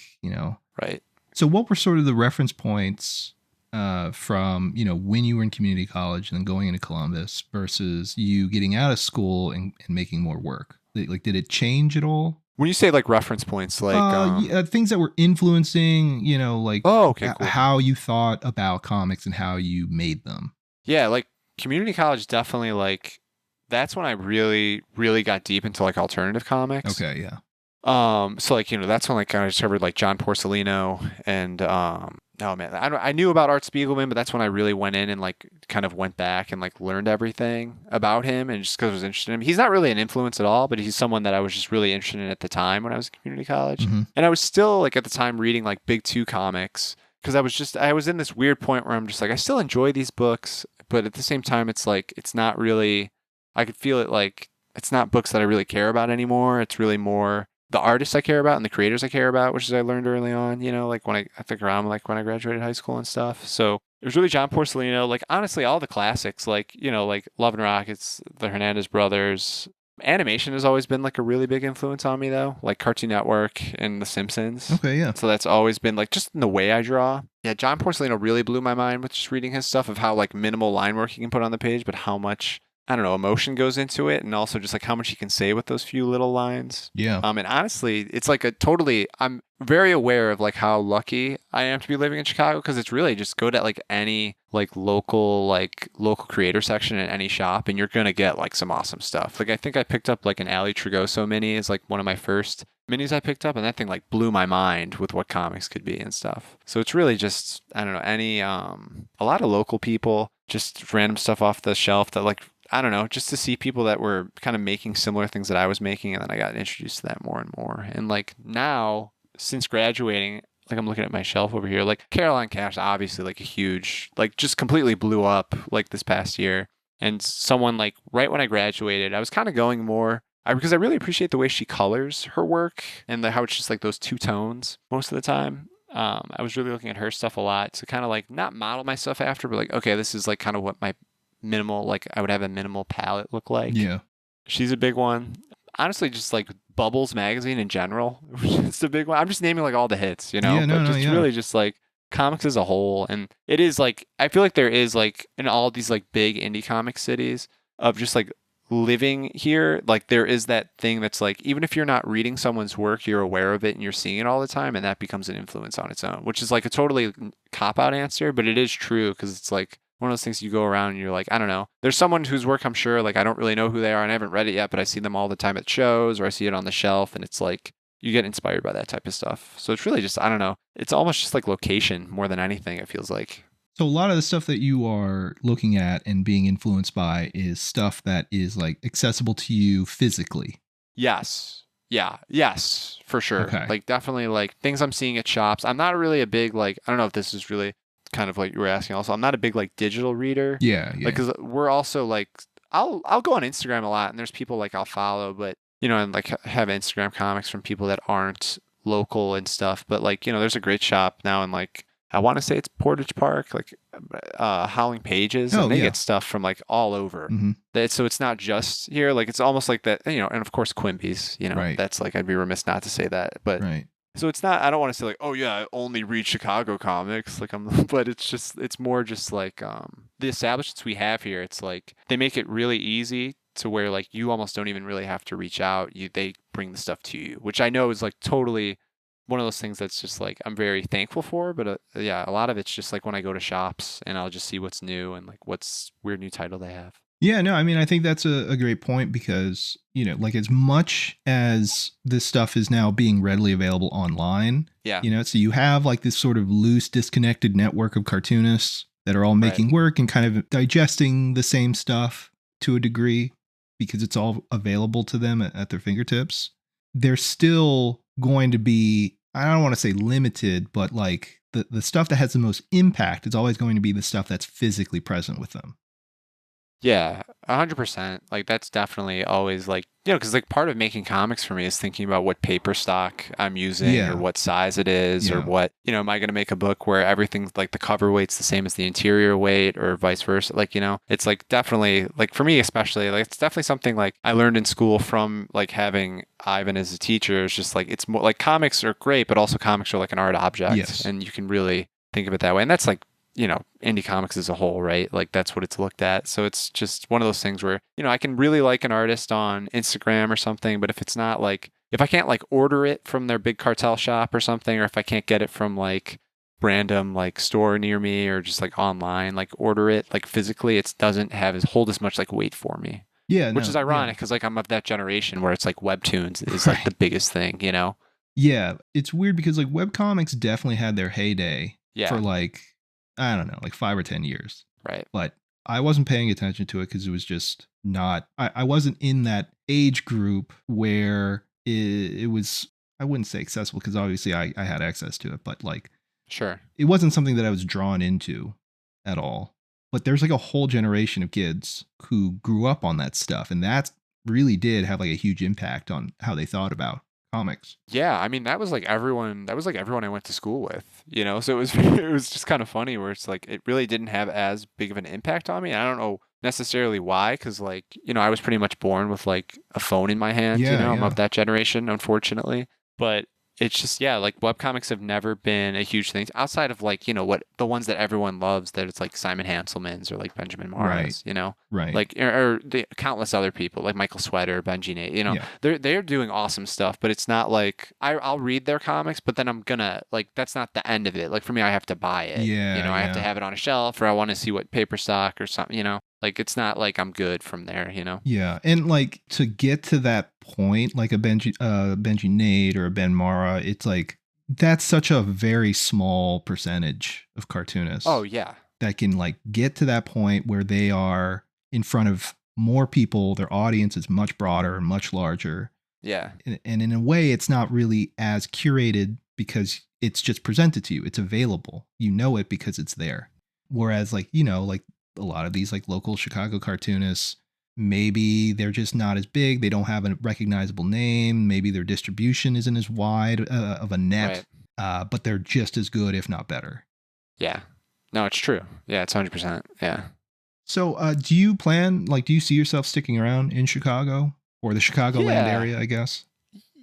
Right. So what were sort of the reference points from, when you were in community college and then going into Columbus versus you getting out of school and making more work? Like, did it change at all? When you say like reference points, like things that were influencing, like cool. how you thought about comics and how you made them. Yeah, like community college definitely like, that's when I really, really got deep into like alternative comics. Okay, yeah. So like, that's when I kind of discovered like John Porcellino and, oh man, I knew about Art Spiegelman, but that's when I really went in and like kind of went back and like learned everything about him, and just because I was interested in him. He's not really an influence at all, but he's someone that I was just really interested in at the time when I was in community college. Mm-hmm. And I was still like at the time reading like Big Two comics, because I was in this weird point where I'm just like, I still enjoy these books, but at the same time, it's like, it's not really, I could feel it like, it's not books that I really care about anymore. It's really more the artists I care about and the creators I care about, which is I learned early on, like when I think around like when I graduated high school and stuff. So it was really John Porcellino, like honestly, all the classics, like, like Love and Rockets, the Hernandez brothers. Animation has always been like a really big influence on me though, like Cartoon Network and The Simpsons. Okay, yeah. So that's always been like just in the way I draw. Yeah, John Porcellino really blew my mind with just reading his stuff, of how like minimal line work he can put on the page, but how much I don't know, emotion goes into it, and also just like how much you can say with those few little lines. Yeah. And honestly, it's like I'm very aware of like how lucky I am to be living in Chicago, because it's really just go to like any local creator section at any shop and you're going to get like some awesome stuff. Like I think I picked up like an Ali Trigoso mini is like one of my first minis I picked up, and that thing like blew my mind with what comics could be and stuff. So it's really just, I don't know, a lot of local people, just random stuff off the shelf that like, I don't know, just to see people that were kind of making similar things that I was making. And then I got introduced to that more and more. And like now, since graduating, like I'm looking at my shelf over here, like Caroline Cash, obviously like a huge, like just completely blew up like this past year. And someone like right when I graduated, I was kind of going more, because I really appreciate the way she colors her work and how it's just like those two tones most of the time. I was really looking at her stuff a lot to kind of like not model my stuff after, but like, okay, this is like kind of what my minimal, like I would have a minimal palette look like. Yeah. She's a big one. Honestly, just like Bubbles magazine in general, it's a big one. I'm just naming like all the hits, you know, Yeah, but just really just like comics as a whole. And it is like, I feel like there is like in all these like big indie comic cities of just like living here, like there is that thing that's like, even if you're not reading someone's work, you're aware of it and you're seeing it all the time, and that becomes an influence on its own, which is like a totally cop-out answer, but it is true, because it's like one of those things you go around and you're like, I don't know, there's someone whose work I'm sure like I don't really know who they are and I haven't read it yet, but I see them all the time at shows or I see it on the shelf, and it's like you get inspired by that type of stuff. So it's really just, I don't know, it's almost just like location more than anything, it feels like. So a lot of the stuff that you are looking at and being influenced by is stuff that is like accessible to you physically. Yes. Yeah. Yes, for sure. Okay. Like definitely like things I'm seeing at shops. I'm not really a big, like, I don't know if this is really kind of like you were asking also. I'm not a big like digital reader. Yeah. Like, cause we're also like, I'll go on Instagram a lot and there's people like I'll follow, but you know, and like have Instagram comics from people that aren't local and stuff. But like, you know, there's a great shop now in like, I want to say it's Portage Park, like Howling Pages, and they get stuff from like all over. Mm-hmm. So it's not just here, like it's almost like that, you know, and of course Quimby's, you know, that's like, I'd be remiss not to say that, but so it's not, I don't want to say like, oh yeah, I only read Chicago comics, like but it's just, it's more just like the establishments we have here, it's like they make it really easy to where like you almost don't even really have to reach out. They bring the stuff to you, which I know is like totally one of those things that's just like I'm very thankful for. But yeah, a lot of it's just like when I go to shops and I'll just see what's new and like what's weird new title they have. Yeah, no, I mean, I think that's a great point because, you know, like as much as this stuff is now being readily available online, you know, so you have like this sort of loose, disconnected network of cartoonists that are all making work and kind of digesting the same stuff to a degree because it's all available to them at their fingertips. They're still going to be, I don't want to say limited, but like the stuff that has the most impact is always going to be the stuff that's physically present with them. Yeah, 100%. Like that's definitely always like, you know, because like part of making comics for me is thinking about what paper stock I'm using or what size it is or what, you know, am I going to make a book where everything's like the cover weight's the same as the interior weight or vice versa? Like, you know, it's like definitely like for me, especially like it's definitely something like I learned in school from like having Ivan as a teacher. It's just like, it's more like comics are great, but also comics are like an art object and you can really think of it that way. And that's like, you know, indie comics as a whole, right? Like that's what it's looked at. So it's just one of those things where, you know, I can really like an artist on Instagram or something, but if it's not like, if I can't like order it from their big cartel shop or something, or if I can't get it from like random like store near me or just like online, like order it like physically, it doesn't hold as much like weight for me. Yeah. Which is ironic because like I'm of that generation where it's like webtoons is like the biggest thing, you know? Yeah. It's weird because like webcomics definitely had their heyday for like, I don't know, like 5 or 10 years. Right. But I wasn't paying attention to it because it was just not, I wasn't in that age group where it was, I wouldn't say accessible because obviously I had access to it, but like, it wasn't something that I was drawn into at all. But there's like a whole generation of kids who grew up on that stuff. And that really did have like a huge impact on how they thought about comics. Yeah, I mean that was like everyone I went to school with, you know, so it was just kind of funny where it's like it really didn't have as big of an impact on me. I don't know necessarily why, because like, you know, I was pretty much born with like a phone in my hand, you know, I'm of that generation, unfortunately. But it's just, yeah, like webcomics have never been a huge thing outside of like, what the ones that everyone loves, that it's like Simon Hanselman's or like Benjamin Morris, Right. like, or the countless other people like Michael Sweater, Benji Nate, they're doing awesome stuff, but it's not like I'll read their comics, but then I'm gonna like, that's not the end of it. Like for me, I have to buy it. I have to have it on a shelf, or I want to see what paper stock or something, like it's not like I'm good from there, Yeah. And like to get to that point, like a Benji Nate or a Ben Mara, it's like that's such a very small percentage of cartoonists. Oh yeah. That can like get to that point where they are in front of more people, their audience is much broader and much larger. Yeah. And in a way it's not really as curated because it's just presented to you. It's available. You know it because it's there. Whereas like, like a lot of these like local Chicago cartoonists, maybe they're just not as big. They don't have a recognizable name. Maybe their distribution isn't as wide of a net, but they're just as good, if not better. Yeah. No, it's true. Yeah, it's 100%. Yeah. So do you see yourself sticking around in Chicago or the Chicagoland area, I guess?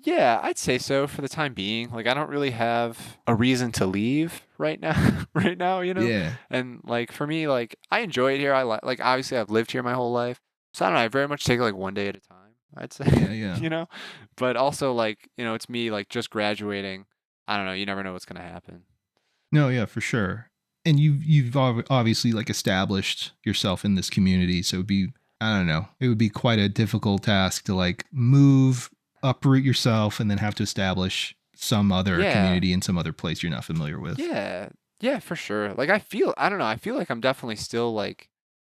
Yeah, I'd say so for the time being. Like, I don't really have a reason to leave right now, Yeah. And like, for me, like, I enjoy it here. Like, obviously I've lived here my whole life. So I don't know, I very much take it like one day at a time, I'd say. Yeah. But also like, it's me like just graduating. I don't know, you never know what's going to happen. No, yeah, for sure. And you've obviously like established yourself in this community. So it would be quite a difficult task to like move, uproot yourself, and then have to establish some other community in some other place you're not familiar with. Yeah, for sure. Like I feel like I'm definitely still like,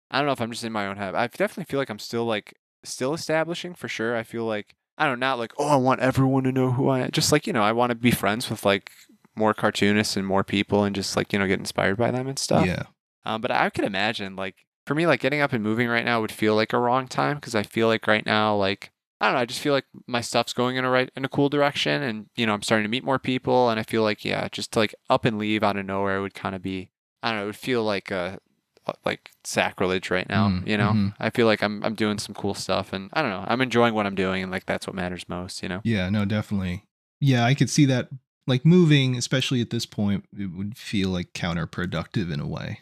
I don't know if I'm just in my own head. I definitely feel like I'm still establishing for sure. I feel like, I don't know, not like, I want everyone to know who I am. Just like, I want to be friends with like more cartoonists and more people and just like, get inspired by them and stuff. Yeah. But I could imagine like, for me, like getting up and moving right now would feel like a wrong time, because I feel like right now, like, I don't know, I just feel like my stuff's going in a cool direction, and I'm starting to meet more people, and I feel like just to like up and leave out of nowhere would kind of be, I don't know, it would feel like like sacrilege right now. Mm-hmm. I feel like I'm doing some cool stuff, and I don't know, I'm enjoying what I'm doing, and like that's what matters most. Yeah, no, definitely. Yeah, I could see that. Like moving, especially at this point, it would feel like counterproductive in a way.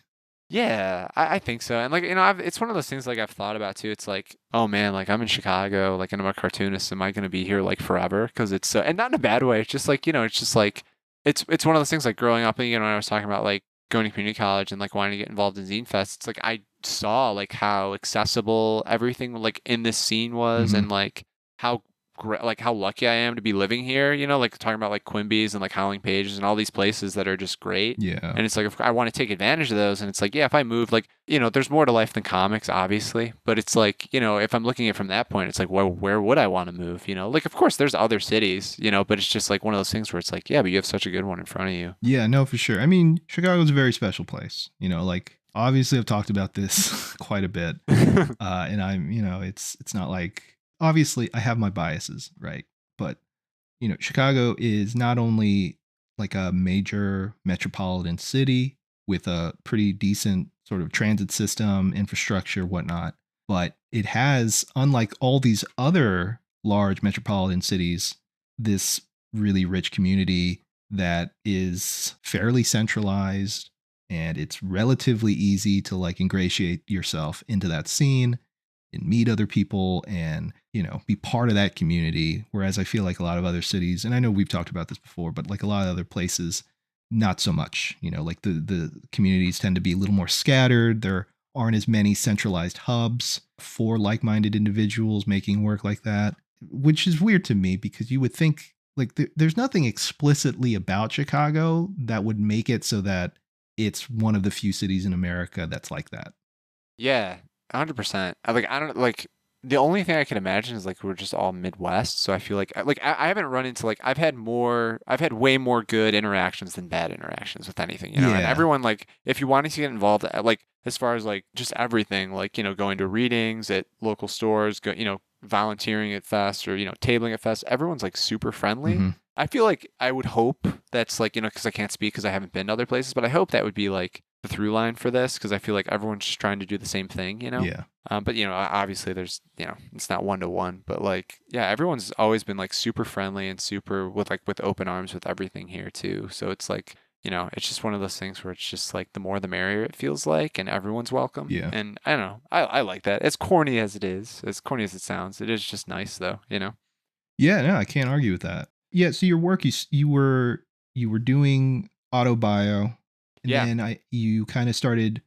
Yeah, I think so. And like, it's one of those things like I've thought about too. It's like, oh man, like I'm in Chicago, like, and I'm a cartoonist. Am I going to be here like forever? Because it's so, and not in a bad way. It's just like, it's just like, it's one of those things like growing up, and when I was talking about like going to community college and like wanting to get involved in Zine Fest, it's like I saw like how accessible everything like in this scene was, and like how lucky I am to be living here, like talking about like Quimby's and like Howling Pages and all these places that are just great. Yeah. And it's like, I want to take advantage of those. And it's like, yeah, if I move, like, there's more to life than comics, obviously. But it's like, if I'm looking at it from that point, it's like, well, where would I want to move? Like, of course, there's other cities, but it's just like one of those things where it's like, yeah, but you have such a good one in front of you. Yeah, no, for sure. I mean, Chicago's a very special place, like, obviously I've talked about this quite a bit. And I'm, it's not like, obviously I have my biases, right? But, Chicago is not only like a major metropolitan city with a pretty decent sort of transit system, infrastructure, whatnot, but it has, unlike all these other large metropolitan cities, this really rich community that is fairly centralized, and it's relatively easy to like ingratiate yourself into that scene and meet other people and, be part of that community. Whereas I feel like a lot of other cities, and I know we've talked about this before, but like a lot of other places, not so much, like the communities tend to be a little more scattered. There aren't as many centralized hubs for like-minded individuals making work like that, which is weird to me, because you would think like there's nothing explicitly about Chicago that would make it so that it's one of the few cities in America that's like that. Yeah, 100%. I don't like, the only thing I can imagine is like we're just all Midwest, so I feel like I haven't run into like, I've had way more good interactions than bad interactions with anything, And everyone, like, if you wanted to get involved, like as far as like just everything, like, going to readings at local stores, volunteering at fest, or tabling at fest, everyone's like super friendly. Mm-hmm. I feel like I would hope that's like, because I can't speak because I haven't been to other places, but I hope that would be like the through line for this, because I feel like everyone's just trying to do the same thing, you know? Yeah. But, you know, obviously there's, you know, it's not one-to-one, but like, yeah, everyone's always been like super friendly and super with open arms with everything here too. So it's like, you know, it's just one of those things where it's just like the more the merrier it feels like, and everyone's welcome. Yeah. And I don't know. I like that. As corny as it is, as corny as it sounds, it is just nice though, you know? Yeah, no, I can't argue with that. Yeah, so your work, you were doing autobio, and then you kind of started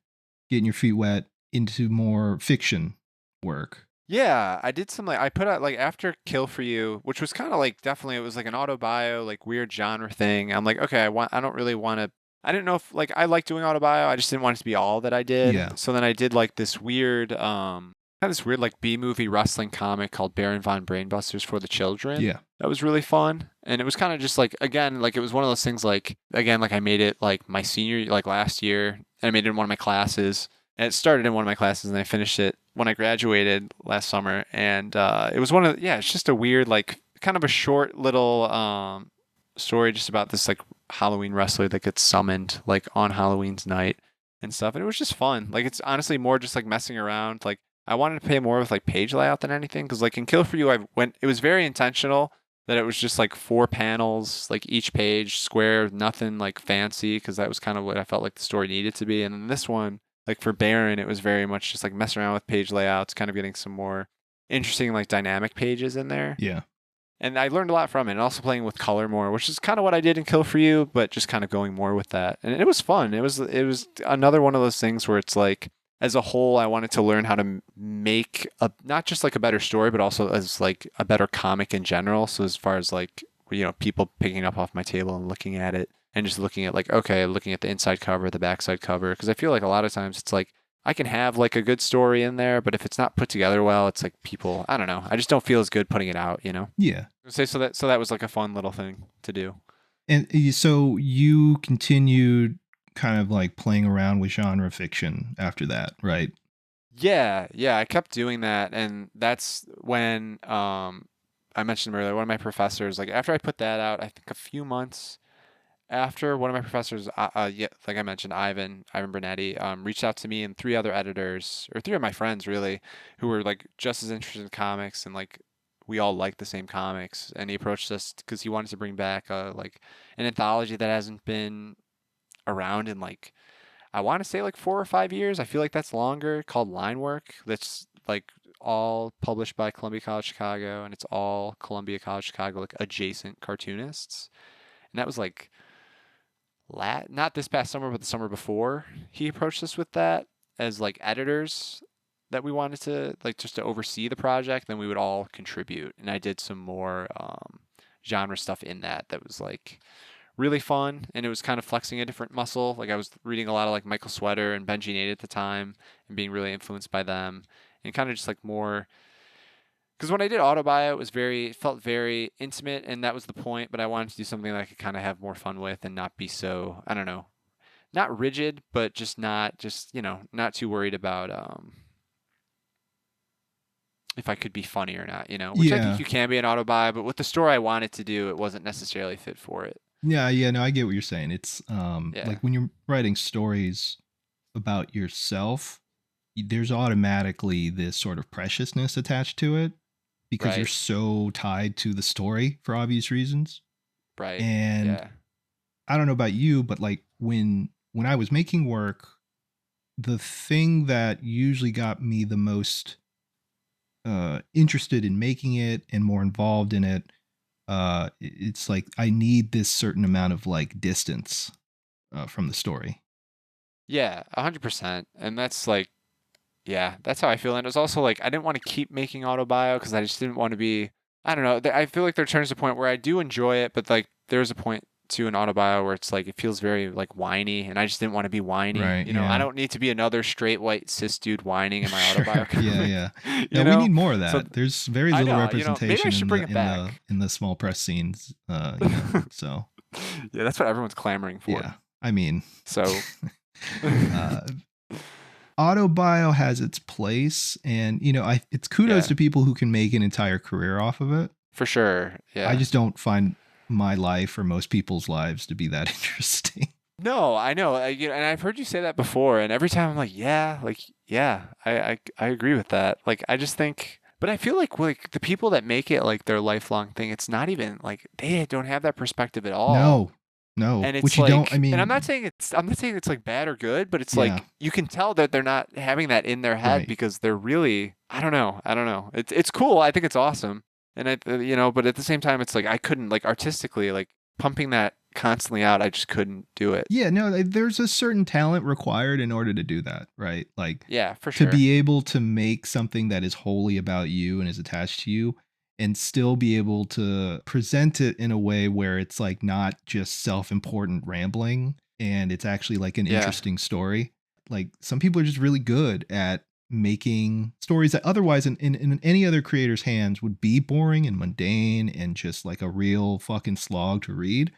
getting your feet wet into more fiction work. Yeah, I did some I put out after Kill for You, which was kind of definitely it was like an autobio, weird genre thing. I'm like, okay, I don't really want to. I didn't know if I like doing autobio. I just didn't want it to be all that I did. Yeah. So then I did this weird B movie wrestling comic called Baron von Brainbusters for the Children. Yeah. That was really fun. And it was kind of just again, it was one of those things I made it my senior, last year, and I made it in one of my classes. And it started in one of my classes and I finished it when I graduated last summer. And it was it's just a weird, kind of a short little story just about this Halloween wrestler that gets summoned on Halloween's night and stuff. And it was just fun. It's honestly more just messing around. I wanted to play more with page layout than anything, because in Kill for You, it was very intentional that it was just 4 panels, each page square, nothing fancy, because that was kind of what I felt the story needed to be. And then this one, for Baron, it was very much just messing around with page layouts, kind of getting some more interesting dynamic pages in there. Yeah. And I learned a lot from it, and also playing with color more, which is kind of what I did in Kill for You, but just kind of going more with that. And it was fun. It was another one of those things where it's as a whole, I wanted to learn how to make not just a better story, but also as a better comic in general. So as far as people picking it up off my table and looking at it, and just looking at looking at the inside cover, the backside cover, because I feel a lot of times it's I can have a good story in there, but if it's not put together well, it's people, I don't know, I just don't feel as good putting it out, you know? Yeah. So that was a fun little thing to do. And so you continued kind of playing around with genre fiction after that, right? Yeah, I kept doing that, and that's when I mentioned earlier, one of my professors, after I put that out, I think a few months after, one of my professors, I mentioned, Ivan Bernetti, reached out to me and 3 other editors, or 3 of my friends really, who were just as interested in comics, and we all liked the same comics, and he approached us because he wanted to bring back an anthology that hasn't been around in I want to say 4 or 5 years. I feel that's longer, called Line Work. That's all published by Columbia College Chicago, and it's all Columbia College Chicago adjacent cartoonists. And that was not this past summer, but the summer before he approached us with that as editors that we wanted to just to oversee the project. Then we would all contribute, and I did some more genre stuff in that was really fun, and it was kind of flexing a different muscle. I was reading a lot of Michael Sweater and Benji Nate at the time, and being really influenced by them, and kind of just more, because when I did autobio, it felt very intimate, and that was the point, but I wanted to do something that I could kind of have more fun with and not be so, I don't know, not rigid, but not too worried about if I could be funny or not, which I think you can be an autobio, but with the story I wanted to do, it wasn't necessarily fit for it. Yeah, no, I get what you're saying. It's when you're writing stories about yourself, there's automatically this sort of preciousness attached to it, because you're so tied to the story for obvious reasons. Right. And I don't know about you, but when I was making work, the thing that usually got me the most interested in making it and more involved in it, it's I need this certain amount of distance from the story. Yeah, 100%. And that's that's how I feel. And it was also I didn't want to keep making autobio because I just didn't want to be, I don't know, I feel there turns a point where I do enjoy it, but there's a point to an autobio where it's it feels very whiny, and I just didn't want to be whiny. Right, I don't need to be another straight white cis dude whining in my autobio. Yeah, we need more of that. So, there's very little representation maybe I should bring it back in the small press scenes. So yeah, that's what everyone's clamoring for. Yeah, I mean, so autobio has its place, and it's kudos to people who can make an entire career off of it. For sure. Yeah, I just don't find my life or most people's lives to be that interesting. No, I know. And I've heard you say that before, and every time I'm like, yeah, I agree with that. Like, I just think, but I feel like the people that make it like their lifelong thing, it's not even like they don't have that perspective at all. No, And it's which you like, don't. I mean, and I'm not saying it's like bad or good, but it's Yeah. like you can tell that they're not having that in their head Right. because they're really, I don't know. It's cool. I think it's awesome, and but at the same time, it's like I couldn't like artistically like pumping that constantly out. I just couldn't do it. yeah, no, there's a certain talent required in order to do that, right? Like, Yeah, for to sure. be able to make something that is wholly about you and is attached to you and still be able to present it in a way where it's like not just self-important rambling and it's actually like an Yeah. interesting story. Like, some people are just really good at making stories that otherwise in any other creator's hands would be boring and mundane and just like a real fucking slog to read,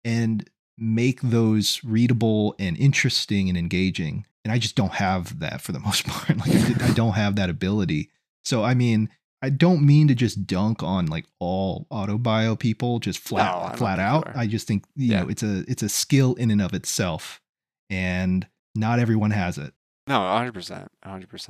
and make those readable and interesting and engaging. And I just don't have that for the most part. Like, I don't have that ability. So, I mean, I don't mean to just dunk on like all autobio people just No, I don't flat think out. you are. I just think, you know, it's a skill in and of itself, and not everyone has it. No, 100%. 100%.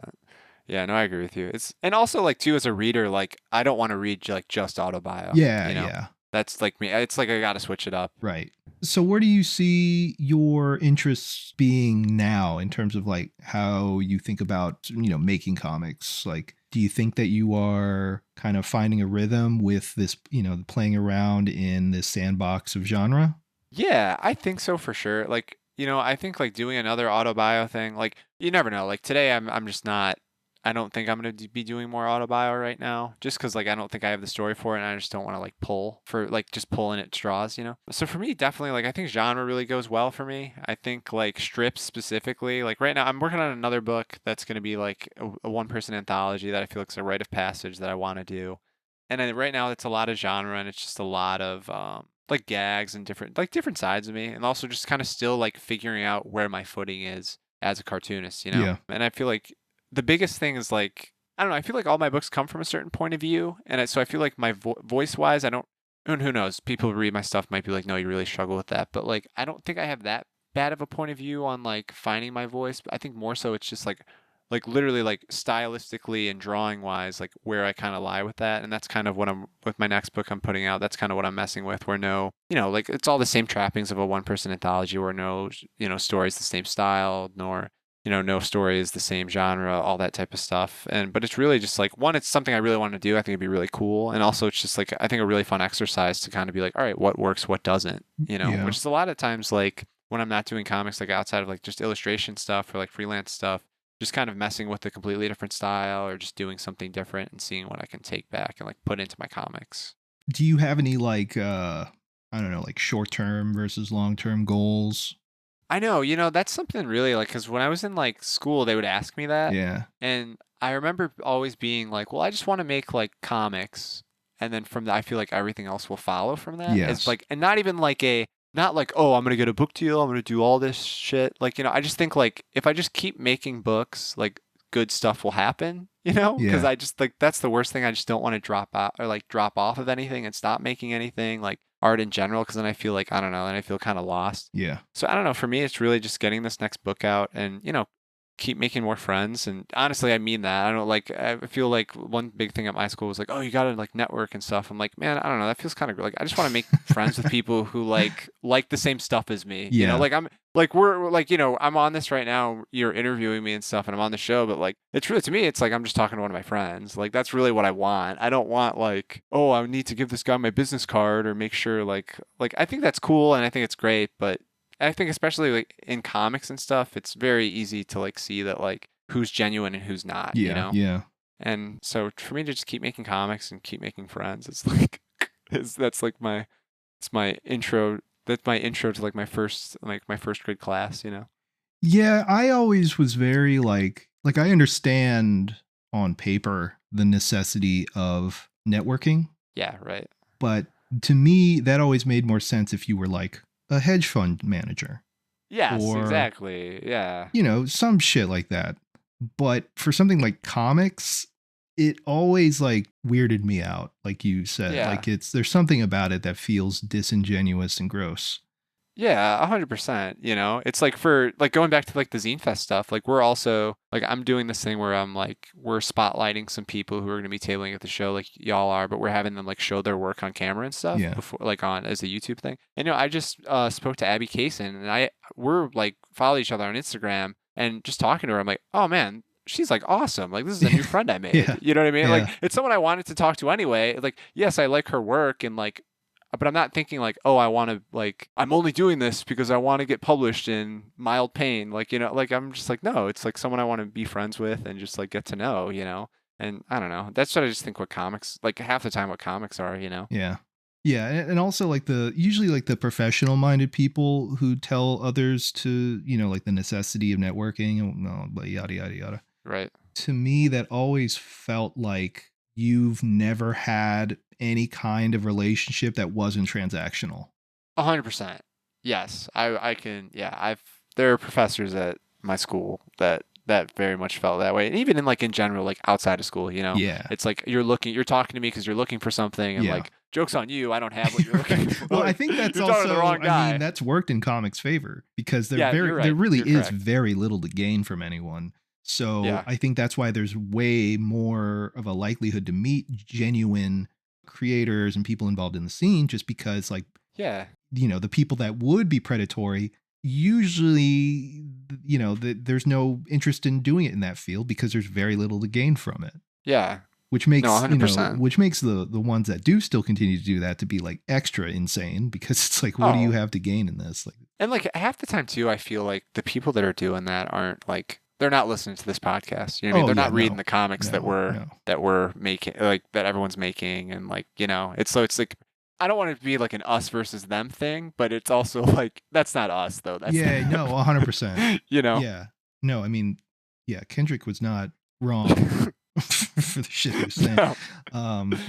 Yeah, no, I agree with you. And also like too as a reader, like I don't want to read like just autobio. Yeah, you know? yeah. That's like me. It's like I got to switch it up. Right. So where do you see your interests being now in terms of like how you think about, you know, making comics? Like, do you think that you are kind of finding a rhythm with this, you know, playing around in this sandbox of genre? Yeah, I think so for sure. Like, I think like doing another autobio thing, like you never know. Like today I'm just not, I don't think I'm going to be doing more autobio right now just because like I don't think I have the story for it and I just don't want to like pull in at straws, So for me, definitely like I think genre really goes well for me. I think like strips specifically, like right now I'm working on another book that's going to be like a one-person anthology that I feel like is a rite of passage that I want to do. And then right now it's a lot of genre and it's just a lot of like gags and different sides of me, and also just kind of still like figuring out where my footing is as a cartoonist, Yeah. And I feel like the biggest thing is like, I don't know, I feel like all my books come from a certain point of view, and so I feel like my voice wise, I don't, and who knows, people who read my stuff might be like, no, you really struggle with that, but like I don't think I have that bad of a point of view on like finding my voice. I think more so it's just like literally like stylistically and drawing wise, like where I kind of lie with that. And that's kind of what I'm with my next book I'm putting out. That's kind of what I'm messing with, where no, like it's all the same trappings of a one-person anthology where no, story is the same style, nor, no story is the same genre, all that type of stuff. But it's really just like, one, it's something I really want to do. I think it'd be really cool. And also it's just like, I think a really fun exercise to kind of be like, all right, what works, what doesn't, Yeah. which is a lot of times like when I'm not doing comics, like outside of like just illustration stuff or like freelance stuff, just kind of messing with a completely different style or just doing something different and seeing what I can take back and like put into my comics. Do you have any like, I don't know, like short-term versus long-term goals? I know, that's something really like, because when I was in like school, they would ask me that. Yeah. And I remember always being like, well, I just want to make like comics. And then from that, I feel like everything else will follow from that. Yes. It's like, and not even like not like, oh, I'm going to get a book deal, I'm going to do all this shit. Like, I just think like if I just keep making books, like good stuff will happen, because Yeah. I just like, that's the worst thing. I just don't want to drop out or like drop off of anything and stop making anything like art in general. Cause then I feel like, I don't know, and I feel kind of lost. Yeah. So I don't know, for me, it's really just getting this next book out and, keep making more friends. And honestly, I mean that. I don't like, I feel like one big thing at my school was like, oh, you got to like network and stuff. I'm like, man, I don't know. That feels kind of like, I just want to make friends with people who like the same stuff as me. Yeah. Like I'm like, we're like, I'm on this right now. You're interviewing me and stuff and I'm on the show, but like, it's really, to me, it's like, I'm just talking to one of my friends. Like, that's really what I want. I don't want like, oh, I need to give this guy my business card or make sure like, I think that's cool. And I think it's great, but I think especially like in comics and stuff, it's very easy to like see that like who's genuine and who's not, Yeah. Yeah. And so for me to just keep making comics and keep making friends, it's like, that's like my intro. That's my intro to like my first grade class, Yeah. I always was very like I understand on paper the necessity of networking, Yeah, right. but to me, that always made more sense if you were like a hedge fund manager. Yes, Or, exactly. Yeah. Some shit like that. But for something like comics, it always like weirded me out, like you said. Yeah. Like there's something about it that feels disingenuous and gross. Yeah, 100%. You know, it's like for like going back to like the Zine Fest stuff, like we're also like I'm doing this thing where I'm like we're spotlighting some people who are going to be tabling at the show like y'all are, but we're having them like show their work on camera and stuff before like on as a YouTube thing. And you know, I just spoke to Abby Kaysen and we're like follow each other on Instagram and just talking to her, I'm like, "Oh man, she's like awesome. Like this is a new friend I made." You know what I mean? Like it's someone I wanted to talk to anyway. Like yes, I like her work and like but I'm not thinking like, oh, I want to like, I'm only doing this because I want to get published in Mild Pain. Like, you know, like I'm just like, no, it's like someone I want to be friends with and just like get to know, you know? And I don't know. That's what I just think what comics, like half the time what comics are, you know? Yeah. Yeah. And also like usually like the professional minded people who tell others to, you know, like the necessity of networking and yada, yada, yada. Right. To me, that always felt like you've never had any kind of relationship that wasn't transactional. 100%. Yes. I can, yeah, there are professors at my school that very much felt that way. And even in like in general, like outside of school, you know, it's like you're talking to me because you're looking for something and like joke's on you. I don't have what you're looking for. Well, I think that's also, the wrong guy. I mean, that's worked in comics' favor because there really is very little to gain from anyone. So I think that's why there's way more of a likelihood to meet genuine creators and people involved in the scene, just because like, you know, the people that would be predatory usually, you know, there's no interest in doing it in that field because there's very little to gain from it. Yeah. Which makes, which makes the ones that do still continue to do that to be like extra insane because it's like, what do you have to gain in this? Like, and like half the time too, I feel like the people that are doing that aren't like, they're not listening to this podcast. You know what I mean? They're not reading the comics that we're making, like that everyone's making. And like, you know, it's like, I don't want it to be like an us versus them thing, but it's also like, that's not us though. That's no, 100%. You know? Yeah. No, I mean, Kendrick was not wrong for the shit he was saying. No.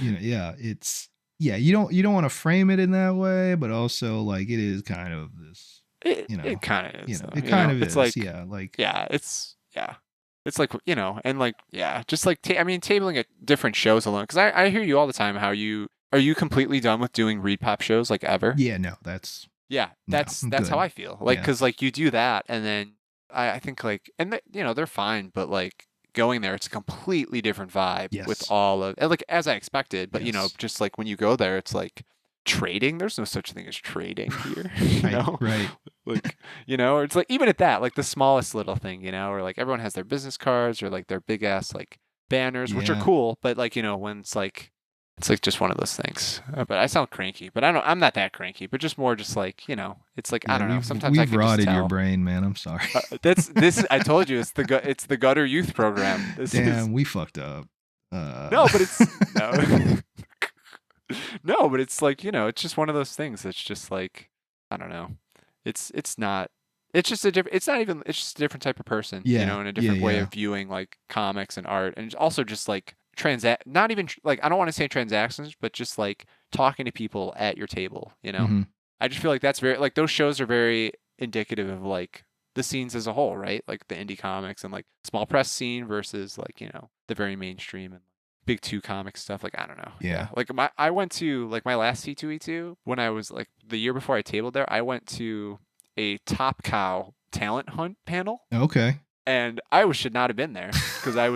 You know, it's, you don't want to frame it in that way, but also like it is kind of this, you know, it kind of is. You know, it kind of is. Like, it's like, you know, and like, just like, I mean, tabling at different shows alone. Cause I hear you all the time how are you completely done with doing Read Pop shows like ever? Yeah, no, that's how I feel. Like, cause like you do that and then I think like, and you know, they're fine, but like going there, it's a completely different vibe with all of, like as I expected, but you know, just like when you go there, it's like, trading, there's no such thing as trading here. You know? Right. Like, you know, or it's like even at that, like the smallest little thing, you know, or like everyone has their business cards or like their big ass like banners, which are cool, but like, you know, when it's like just one of those things. But I sound cranky, but I'm not that cranky, but just more just like, you know, it's like I don't know. Sometimes I can rotted just tell. your brain, man. I'm sorry. This I told you it's the gutter youth program. We fucked up. No, but it's no. No, but it's like, you know, it's just one of those things. It's just like, I don't know. It's just a different type of person, you know, and a different way of viewing like comics and art. And also just like not even like, I don't want to say transactions, but just like talking to people at your table, you know? Mm-hmm. I just feel like that's very, like those shows are very indicative of like the scenes as a whole, right? Like the indie comics and like small press scene versus like, you know, the very mainstream and big two comic stuff. Like, I don't know. Yeah. Like I went to like my last C2E2 when I was like the year before I tabled there, I went to a Top Cow talent hunt panel. Okay. And I should not have been there because that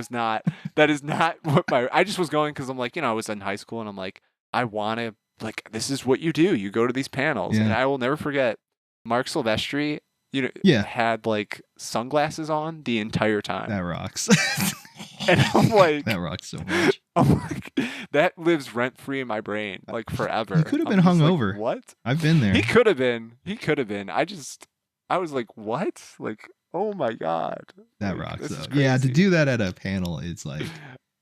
is not what I just was going because I'm like, you know, I was in high school and I'm like, I want to, like, this is what you do. You go to these panels. And I will never forget Mark Silvestri, you know, had like sunglasses on the entire time. That rocks. And I'm like, that rocks so much. I'm like, that lives rent free in my brain, like forever. He could have been hungover. Like, what? I've been there. He could have been. I was like, what? Like, oh my God. That rocks though. Yeah, to do that at a panel, it's like,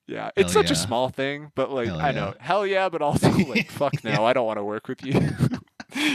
yeah, it's such a small thing, but like, I know, hell yeah, but also like, fuck no, I don't want to work with you.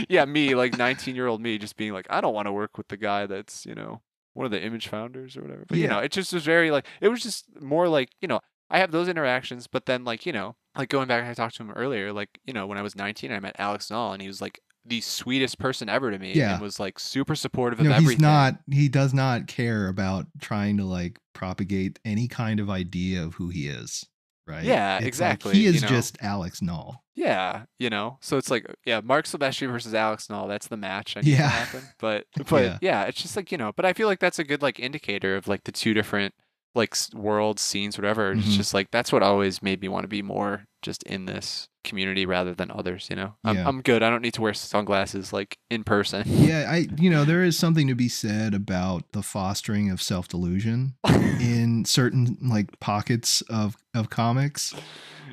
Yeah, me, like 19-year-old me, just being like, I don't want to work with the guy that's, you know, one of the Image founders or whatever. But, you know, it just was very like, it was just more like, you know, I have those interactions, but then like, you know, like going back, I talked to him earlier, like, you know, when I was 19, I met Alex Null and he was like the sweetest person ever to me and was like super supportive of everything. He does not care about trying to like propagate any kind of idea of who he is. right? Yeah, It's like exactly, he is you know? just Alex Null. Yeah, you know. So it's like, yeah, Mark Silvestri versus Alex Null. That's the match I need to Yeah. happen. But Yeah. yeah, it's just like, you know. But I feel like that's a good like indicator of like the two different like worlds, scenes, whatever. It's Mhm. just like that's what always made me want to be more just in this community rather than others. You know, Yeah. I'm good. I don't need to wear sunglasses like in person. Yeah, there is something to be said about the fostering of self-delusion in certain like pockets of comics.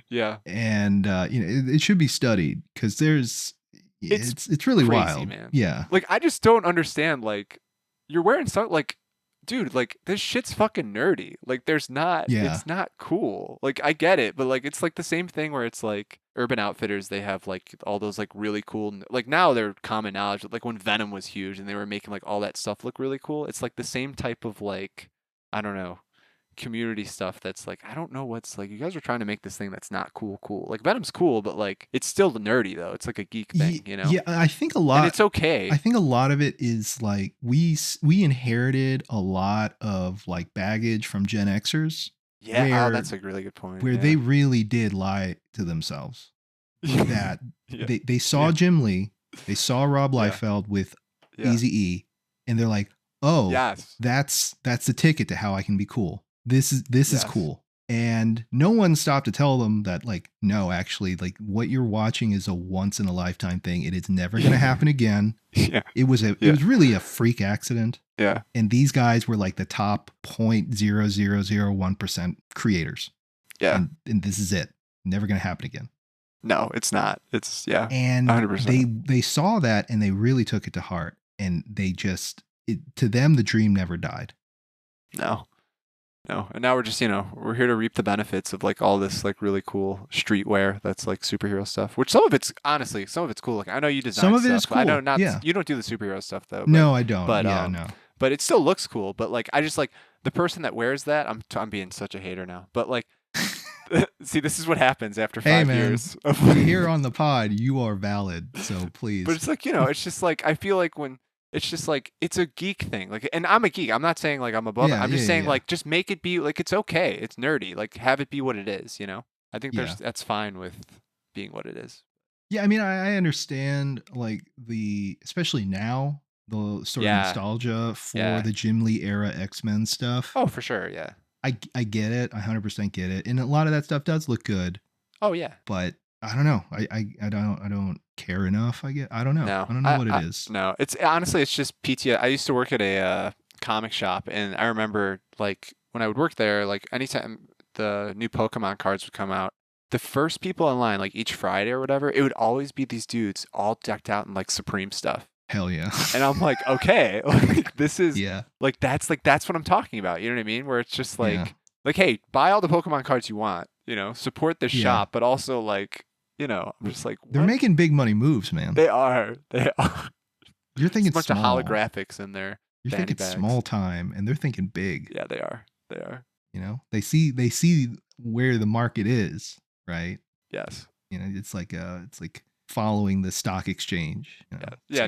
Yeah. And it should be studied because it's really crazy, wild, man. Yeah. Like I just don't understand. Like you're wearing so like, dude, like this shit's fucking nerdy. Like there's not, Yeah. it's not cool. Like I get it, but like it's like the same thing where it's like Urban Outfitters. They have like all those like really cool. Like now they're common knowledge. Like when Venom was huge and they were making like all that stuff look really cool. It's like the same type of like, I don't know, community stuff that's like, I don't know what's like, you guys are trying to make this thing that's not cool. Like Venom's cool, but like it's still nerdy though. It's like a geek thing, you know? Yeah, I think a lot. And it's okay. I think a lot of it is like we inherited a lot of like baggage from Gen Xers. Yeah, that's a really good point. Where they really did lie to themselves. That they saw Jim Lee, they saw Rob Liefeld with Eazy-E, and they're like, oh, yes, that's the ticket to how I can be cool. This is cool. And no one stopped to tell them that, like, no, actually, like what you're watching is a once in a lifetime thing. It is never going to happen again. Yeah. It was really a freak accident. Yeah. And these guys were like the top 0.0001% creators. Yeah. And this is it. Never going to happen again. No, it's not. It's And 100%. they saw that and they really took it to heart. And they just, to them, the dream never died. No. And now we're just, we're here to reap the benefits of like all this like really cool streetwear that's like superhero stuff, which some of it's cool. Like I know you design some of stuff. it is cool. I know not, yeah. You don't do the superhero stuff though. No, I don't. But, no. But it still looks cool. But like, I just like the person that wears that, I'm being such a hater now, but like, see, this is what happens after 5 years. Here on the pod, you are valid. So please. But it's like, it's just like, I feel like when, it's just like, it's a geek thing. Like, and I'm a geek. I'm not saying like I'm above it. I'm just saying like, just make it be like, it's okay. It's nerdy. Like have it be what it is, I think that's fine with being what it is. Yeah. I mean, I understand like especially now, the sort of nostalgia for the Jim Lee era X-Men stuff. Oh, for sure. Yeah. I get it. I 100% get it. And a lot of that stuff does look good. Oh yeah. But I don't know. I don't care enough. I don't know. No, I don't know what it is. No, it's honestly, it's just PTSD. I used to work at a comic shop, and I remember like when I would work there, like anytime the new Pokemon cards would come out, the first people in line, like each Friday or whatever, it would always be these dudes all decked out in like Supreme stuff. Hell yeah. And I'm like, okay, like this is like that's what I'm talking about. You know what I mean? Where it's just like hey, buy all the Pokemon cards you want, support this shop, but also like, I'm just like, they're making big money moves, man. They are. You're thinking a bunch of holographics in there. You're thinking small time, and they're thinking big. Yeah, they are. They are. They see where the market is, right? Yes. It's like following the stock exchange. Yeah.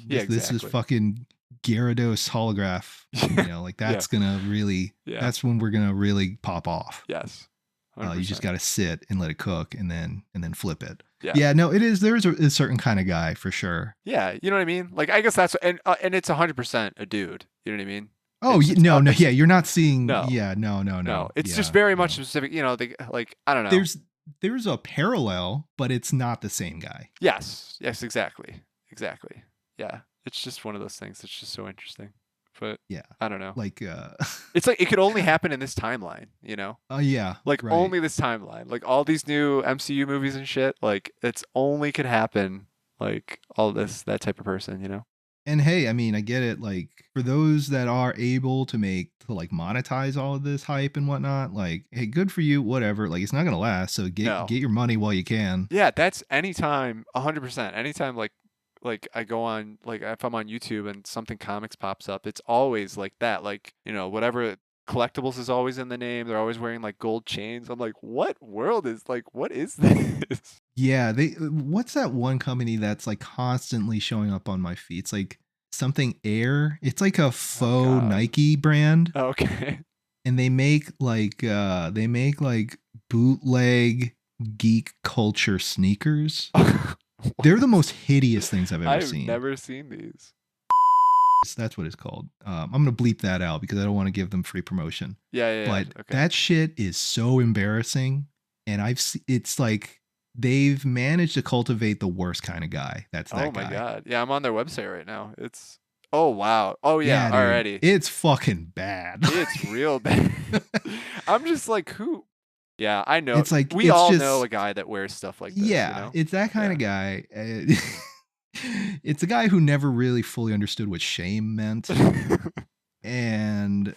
This is fucking Gyarados holograph. Like that's gonna really. That's when we're gonna really pop off. Yes. You just got to sit and let it cook and then flip it. Yeah. No, it is. There's a certain kind of guy for sure. Yeah. You know what I mean? Like, I guess that's, and it's 100% a dude. You know what I mean? Oh, no. Yeah. You're not seeing. No. Yeah. No. It's just very much specific. Like, I don't know. There's a parallel, but it's not the same guy. Yes. Exactly. Yeah. It's just one of those things. It's just so interesting. But yeah, I don't know. Like, it's like it could only happen in this timeline, Oh yeah, like right. only this timeline. Like all these new MCU movies and shit. Like it's only could happen. Like all that type of person, And hey, I mean, I get it. Like for those that are able to like monetize all of this hype and whatnot, like, hey, good for you. Whatever. Like it's not gonna last. So get your money while you can. Yeah, that's anytime. 100%. Anytime, like I go on, like if I'm on YouTube and something comics pops up, it's always like that. Like, whatever collectibles is always in the name. They're always wearing like gold chains. I'm like, what is this? Yeah. What's that one company that's like constantly showing up on my feed? It's like something Air. It's like a faux Nike brand. Okay. And they make like bootleg geek culture sneakers. They're the most hideous things I've ever seen. I've never seen these. That's what it's called. I'm gonna bleep that out because I don't want to give them free promotion. Yeah. But Okay. that shit is so embarrassing, and it's like they've managed to cultivate the worst kind of guy. That's that guy. Oh my god. Yeah, I'm on their website right now. It's oh wow. Oh yeah, dude, already. It's fucking bad. It's real bad. I'm just like, who? Yeah, I know. It's like we it's all just, know a guy that wears stuff like this. Yeah, you know? it's that kind of guy. It's a guy who never really fully understood what shame meant. And,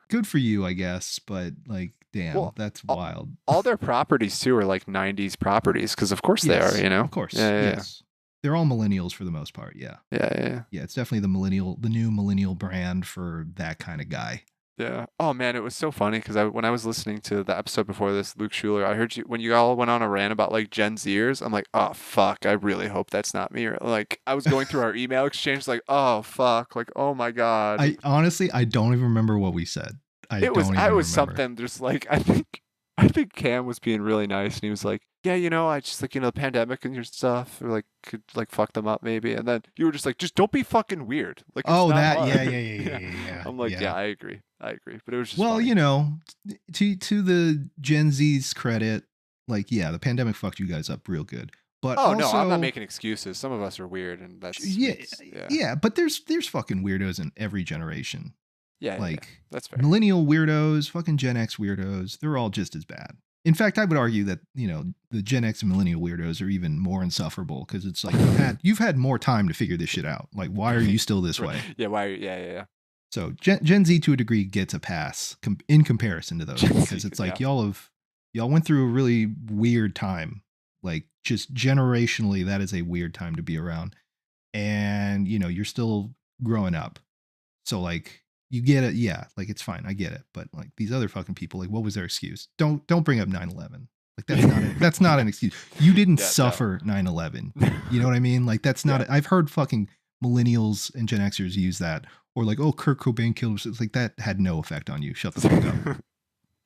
good for you, I guess. But, like, damn, that's wild. All their properties, too, are like 90s properties. Because, of course, they are, you know? Of course. Yeah. Yes. They're all millennials for the most part. Yeah. Yeah. Yeah, it's definitely the new millennial brand for that kind of guy. Yeah. Oh man, it was so funny because when I was listening to the episode before this, Luke Schuler, I heard you when you all went on a rant about like Gen Zers. I'm like, oh fuck, I really hope that's not me. Or like I was going through our email exchange, like, oh fuck, like oh my god. I honestly don't even remember what we said. It was something just like I think Cam was being really nice and he was like, yeah, I just like the pandemic and your stuff or like could like fuck them up maybe, and then you were just like, just don't be fucking weird. Like it's not hard. Yeah. I'm like, yeah, I agree, but it was just well, funny. To the Gen Z's credit, like the pandemic fucked you guys up real good. But no, also, I'm not making excuses. Some of us are weird, and that's yeah. But there's fucking weirdos in every generation. Yeah, that's fair. Millennial weirdos, fucking Gen X weirdos, they're all just as bad. In fact, I would argue that, the Gen X and millennial weirdos are even more insufferable because it's like you've had more time to figure this shit out. Like, why are you still this way? Yeah, why? Yeah. So Gen Z to a degree gets a pass in comparison to those because it's like y'all went through a really weird time. Like just generationally, that is a weird time to be around. And, you're still growing up. So like, you get it, like it's fine, I get it. But like these other fucking people, like what was their excuse? Don't bring up 9/11. Like that's not an excuse. You didn't suffer 9/11. You know what I mean? Like that's not. I've heard fucking millennials and Gen Xers use that, or like, oh, Kurt Cobain killed himself. It's like that had no effect on you. Shut the fuck up.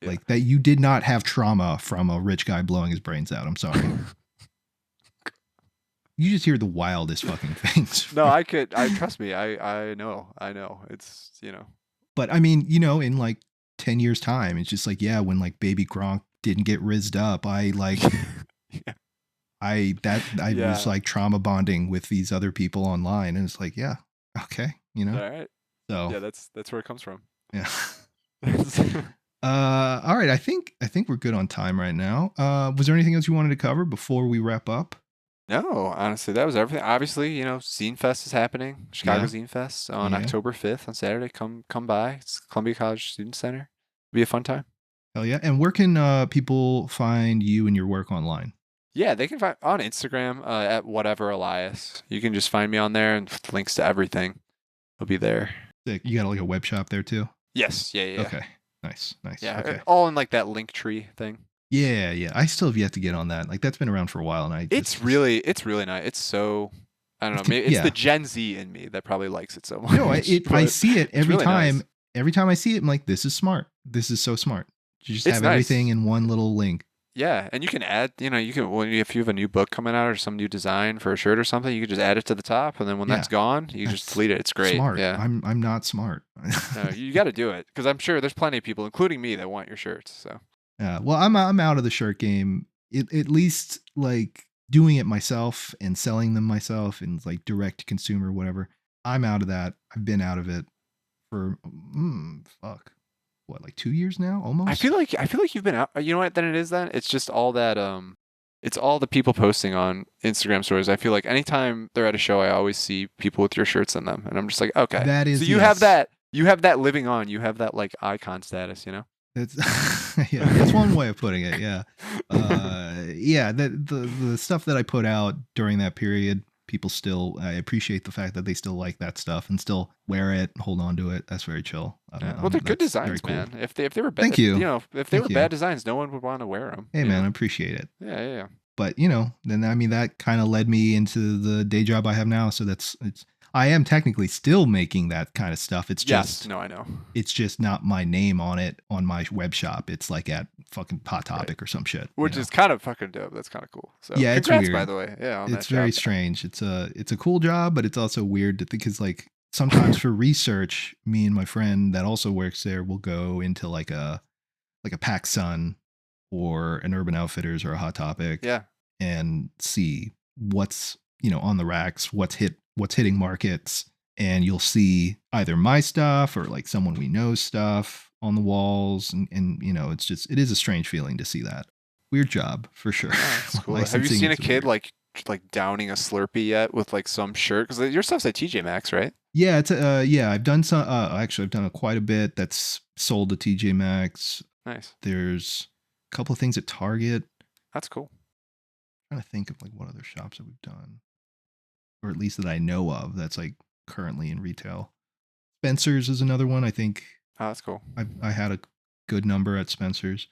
Like that, you did not have trauma from a rich guy blowing his brains out. I'm sorry. You just hear the wildest fucking things. No, I trust me. I know. It's, But I mean, in like 10 years time, it's just like, when like baby Gronk didn't get rizzed up, I like, was like trauma bonding with these other people online. And it's like, okay. All right. So yeah, that's where it comes from. Yeah. All right. I think we're good on time right now. Was there anything else you wanted to cover before we wrap up? No, honestly, that was everything. Obviously, Zine Fest is happening. Chicago Zine Fest on October 5th on Saturday. Come by. It's Columbia College Student Center. It'll be a fun time. Hell yeah. And where can people find you and your work online? Yeah, they can find on Instagram at whatever Elias. You can just find me on there and links to everything. It'll be there. Sick. You got like a web shop there too? Yes. Yeah. Okay. Nice. Yeah, okay. All in like that link tree thing. Yeah. I still have yet to get on that. Like that's been around for a while, and it's really nice. It's so, I don't know. Maybe it's the Gen Z in me that probably likes it so much. No, I see it every really time. Nice. Every time I see it, I'm like, this is smart. This is so smart. You just have everything in one little link. Yeah, and you can add. If you have a new book coming out or some new design for a shirt or something, you can just add it to the top, and then when that's gone, you just delete it. It's great. Smart. Yeah, I'm not smart. No, you got to do it because I'm sure there's plenty of people, including me, that want your shirts. So. Well, I'm out of the shirt game. At least like doing it myself and selling them myself and like direct to consumer, whatever. I'm out of that. I've been out of it for like 2 years now, almost. I feel like you've been out. You know what? Then it is. Then it's just all that. It's all the people posting on Instagram stories. I feel like anytime they're at a show, I always see people with your shirts in them, and I'm just like, okay, that is. So you have that. You have that living on. You have that like icon status. That's that's one way of putting it. Yeah. The stuff that I put out during that period, people still, I appreciate the fact that they still like that stuff and still wear it, hold on to it. That's very chill. Well, they're good designs, cool. Man. If they were bad, thank you. If they were bad designs, no one would want to wear them. Hey, man, I appreciate it. Yeah. But then that kind of led me into the day job I have now. So I am technically still making that kind of stuff. It's Yes, just no, I know. it's just not my name on it on my web shop. It's like at fucking Hot Topic or some shit. Which is kind of fucking dope. That's kind of cool. So yeah, it's congrats, weird. by the way. Yeah, on it's that very job. strange. It's a cool job, but it's also weird to think because like sometimes for research, me and my friend that also works there will go into like a Pac Sun or an Urban Outfitters or a Hot Topic. Yeah. And see what's on the racks, what's hitting markets, and you'll see either my stuff or like someone we know stuff on the walls, and it is a strange feeling to see that. Weird job for sure. Oh, that's cool. Have you seen a kid like downing a Slurpee yet with like some shirt? Because your stuff's at TJ Maxx, right? Yeah, it's I've done some. Actually, I've done quite a bit that's sold to TJ Maxx. Nice. There's a couple of things at Target. That's cool. I'm trying to think of like what other shops that we've done, or at least that I know of that's like currently in retail. Spencer's is another one. I think. Oh, that's cool. I had a good number at Spencer's.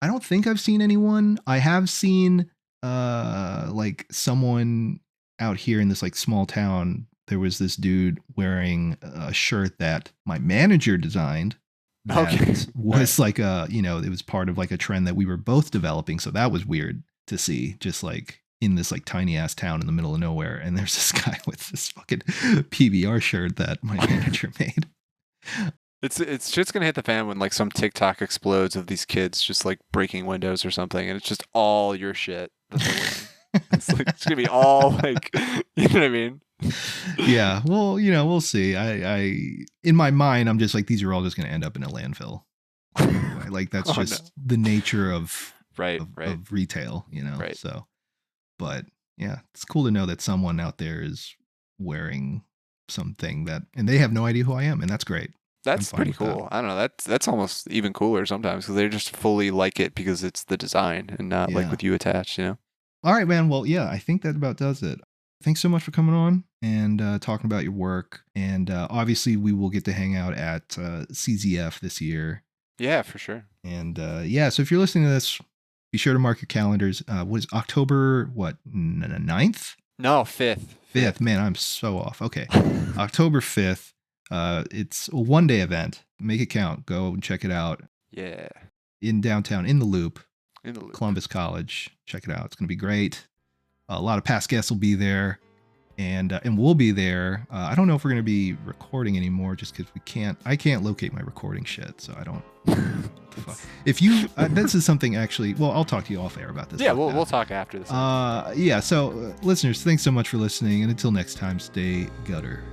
I don't think I've seen anyone. I have seen like someone out here in this like small town. There was this dude wearing a shirt that my manager designed. That was like it was part of like a trend that we were both developing. So that was weird to see, just like in this like tiny ass town in the middle of nowhere. And there's this guy with this fucking PBR shirt that my manager made. It's shit's gonna hit the fan when like some TikTok explodes of these kids just like breaking windows or something, and it's just all your shit that they're wearing. It's gonna be all like, you know what I mean? Yeah, well, we'll see. I in my mind, I'm just like, these are all just gonna end up in a landfill. Like that's just the nature of of retail, Right. So, but yeah, it's cool to know that someone out there is wearing something and they have no idea who I am, and that's great. That's pretty cool. That. I don't know. That's almost even cooler sometimes because they just fully like it because it's the design and not like with you attached, All right, man. Well, yeah, I think that about does it. Thanks so much for coming on and talking about your work. And obviously, we will get to hang out at CZF this year. Yeah, for sure. And so if you're listening to this, be sure to mark your calendars. What is October, 9th? No, 5th. 5th. Man, I'm so off. Okay. October 5th. It's a 1-day event. Make it count. Go and check it out. Yeah. In downtown, in the Loop. In the Loop. Columbus College. Check it out. It's going to be great. A lot of past guests will be there, and we'll be there. I don't know if we're going to be recording anymore, just because I can't locate my recording shit, so I don't. If you, this is something actually. Well, I'll talk to you off air about this. Yeah, we'll talk after this. So listeners, thanks so much for listening, and until next time, stay gutter.